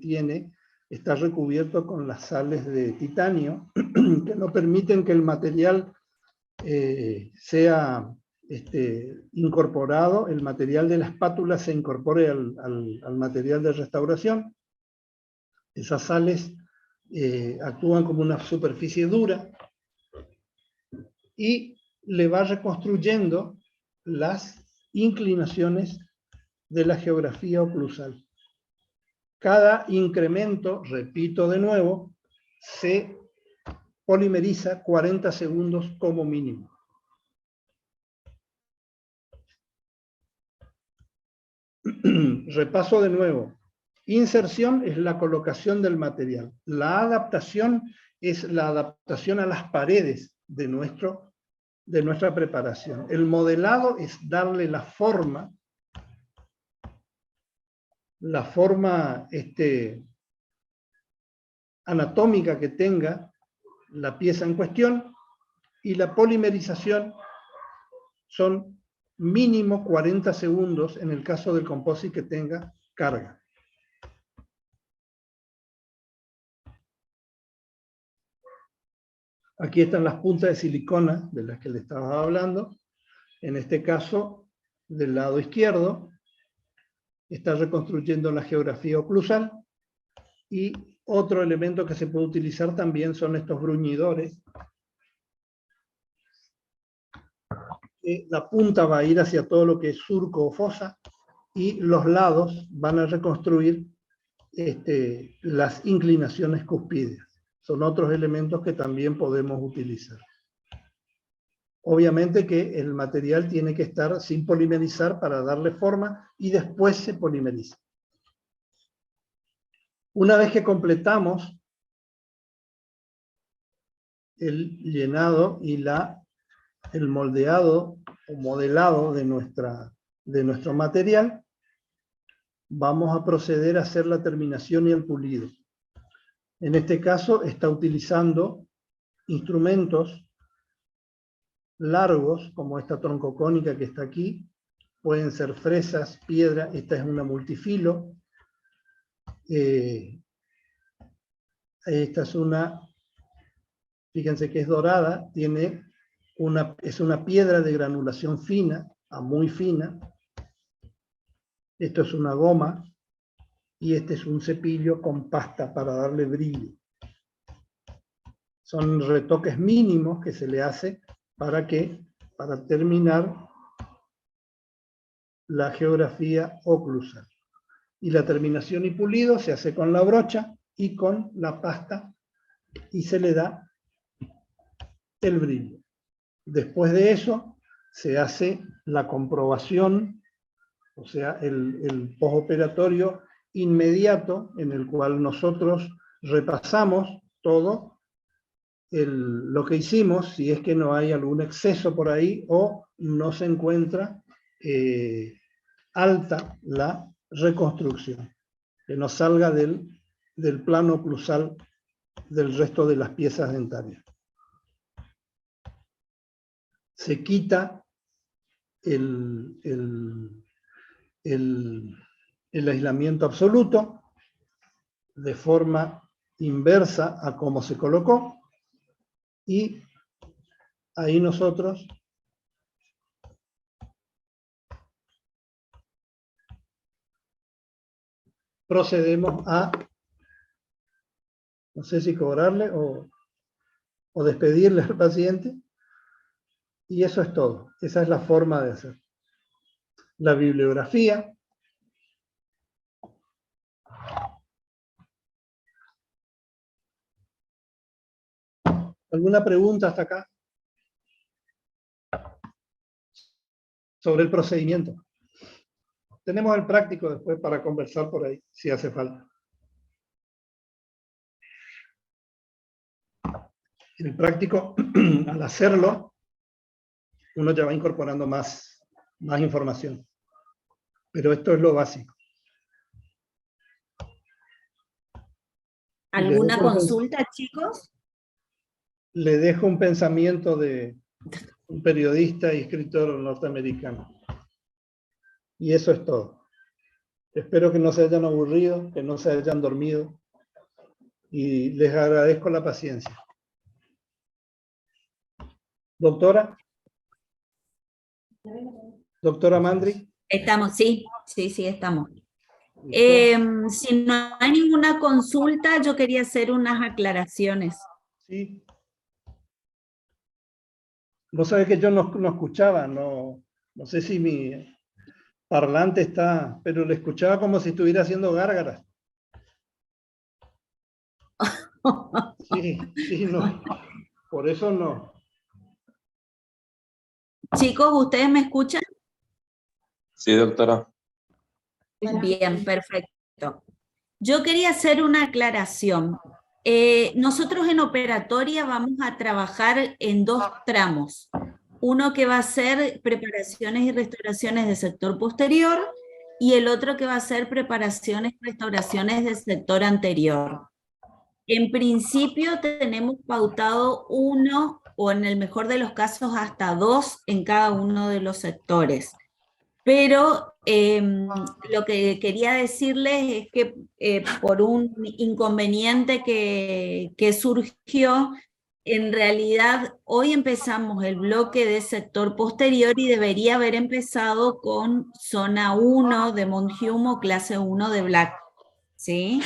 está recubierto con las sales de titanio, que no permiten que el material sea incorporado, el material de la espátula se incorpore al material de restauración. Esas sales actúan como una superficie dura y le va reconstruyendo las inclinaciones de la geografía oclusal. Cada incremento, repito de nuevo, se polimeriza 40 segundos como mínimo. Repaso de nuevo. Inserción es la colocación del material. La adaptación es la adaptación a las paredes de nuestro de nuestra preparación. El modelado es darle la forma anatómica que tenga la pieza en cuestión, y la polimerización son mínimo 40 segundos en el caso del composite que tenga carga. Aquí están las puntas de silicona de las que le estaba hablando. En este caso, del lado izquierdo, está reconstruyendo la geografía oclusal, y otro elemento que se puede utilizar también son estos bruñidores. La punta va a ir hacia todo lo que es surco o fosa, y los lados van a reconstruir las inclinaciones cuspídeas. Son otros elementos que también podemos utilizar. Obviamente que el material tiene que estar sin polimerizar para darle forma, y después se polimeriza. Una vez que completamos el llenado y el moldeado o modelado de nuestro material, vamos a proceder a hacer la terminación y el pulido. En este caso está utilizando instrumentos largos, como esta troncocónica que está aquí. Pueden ser fresas, piedra, esta es una multifilo. Esta es una, fíjense que es dorada, es una piedra de granulación fina a muy fina. Esto es una goma, y este es un cepillo con pasta para darle brillo. Son retoques mínimos que se le hace para terminar la geografía oclusal. Y la terminación y pulido se hace con la brocha y con la pasta, y se le da el brillo. Después de eso se hace la comprobación, o sea, el postoperatorio inmediato, en el cual nosotros repasamos todo lo que hicimos, si es que no hay algún exceso por ahí o no se encuentra alta la reconstrucción, que no salga del plano oclusal del resto de las piezas dentarias. Se quita el aislamiento absoluto de forma inversa a cómo se colocó, y ahí nosotros procedemos a, no sé si cobrarle o despedirle al paciente, y eso es todo. Esa es la forma de hacer. La bibliografía. ¿Alguna pregunta hasta acá? Sobre el procedimiento. Tenemos el práctico después para conversar por ahí, si hace falta. El práctico, al hacerlo, uno ya va incorporando más información. Pero esto es lo básico. ¿Alguna consulta, chicos? Le dejo un pensamiento de un periodista y escritor norteamericano. Y eso es todo. Espero que no se hayan aburrido, que no se hayan dormido, y les agradezco la paciencia. Doctora. Doctora Mandri. Estamos, sí, estamos. Si no hay ninguna consulta, yo quería hacer unas aclaraciones. Sí. Vos sabés que yo no escuchaba, no sé si mi parlante está, pero le escuchaba como si estuviera haciendo gárgaras. Sí, no. Por eso no. Chicos, ¿ustedes me escuchan? Sí, doctora. Bien, perfecto. Yo quería hacer una aclaración. Nosotros en operatoria vamos a trabajar en dos tramos. uno que va a ser preparaciones y restauraciones del sector posterior y el otro que va a ser preparaciones y restauraciones del sector anterior. En principio tenemos pautado uno o en el mejor de los casos hasta 2 en cada uno de los sectores. Pero lo que quería decirles es que por un inconveniente que surgió, en realidad hoy empezamos el bloque de sector posterior y debería haber empezado con zona 1 de Monhume o clase 1 de Black, ¿sí?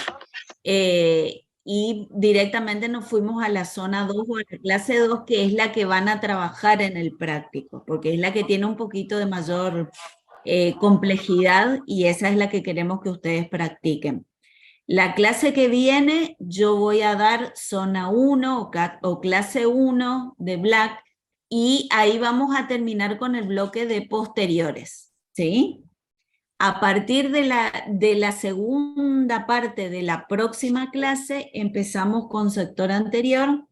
Y directamente nos fuimos a la zona 2 o a la clase 2, que es la que van a trabajar en el práctico, porque es la que tiene un poquito de mayor complejidad y esa es la que queremos que ustedes practiquen. La clase que viene yo voy a dar zona 1 o clase 1 de Black y ahí vamos a terminar con el bloque de posteriores, ¿sí? A partir de la segunda parte de la próxima clase empezamos con sector anterior,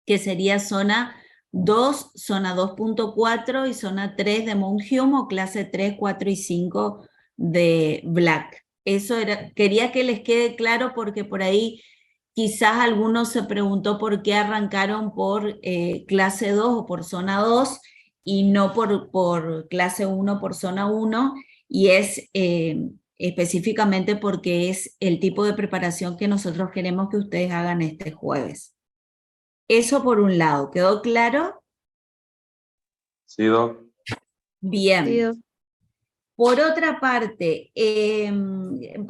que sería zona 2, zona 2.4 y zona 3 de Monhume o clase 3, 4 y 5 de Black. Eso era, quería que les quede claro porque por ahí quizás alguno se preguntó por qué arrancaron por clase 2 o por zona 2 y no por clase 1 por zona 1, y es específicamente porque es el tipo de preparación que nosotros queremos que ustedes hagan este jueves. Eso por un lado, ¿quedó claro? Sí, Doc. Bien. Sí, Doc. Por otra parte,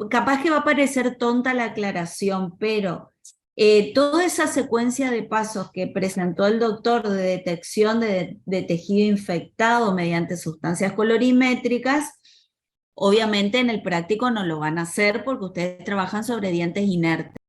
capaz que va a parecer tonta la aclaración, pero toda esa secuencia de pasos que presentó el doctor de detección de tejido infectado mediante sustancias colorimétricas, obviamente en el práctico no lo van a hacer porque ustedes trabajan sobre dientes inertes.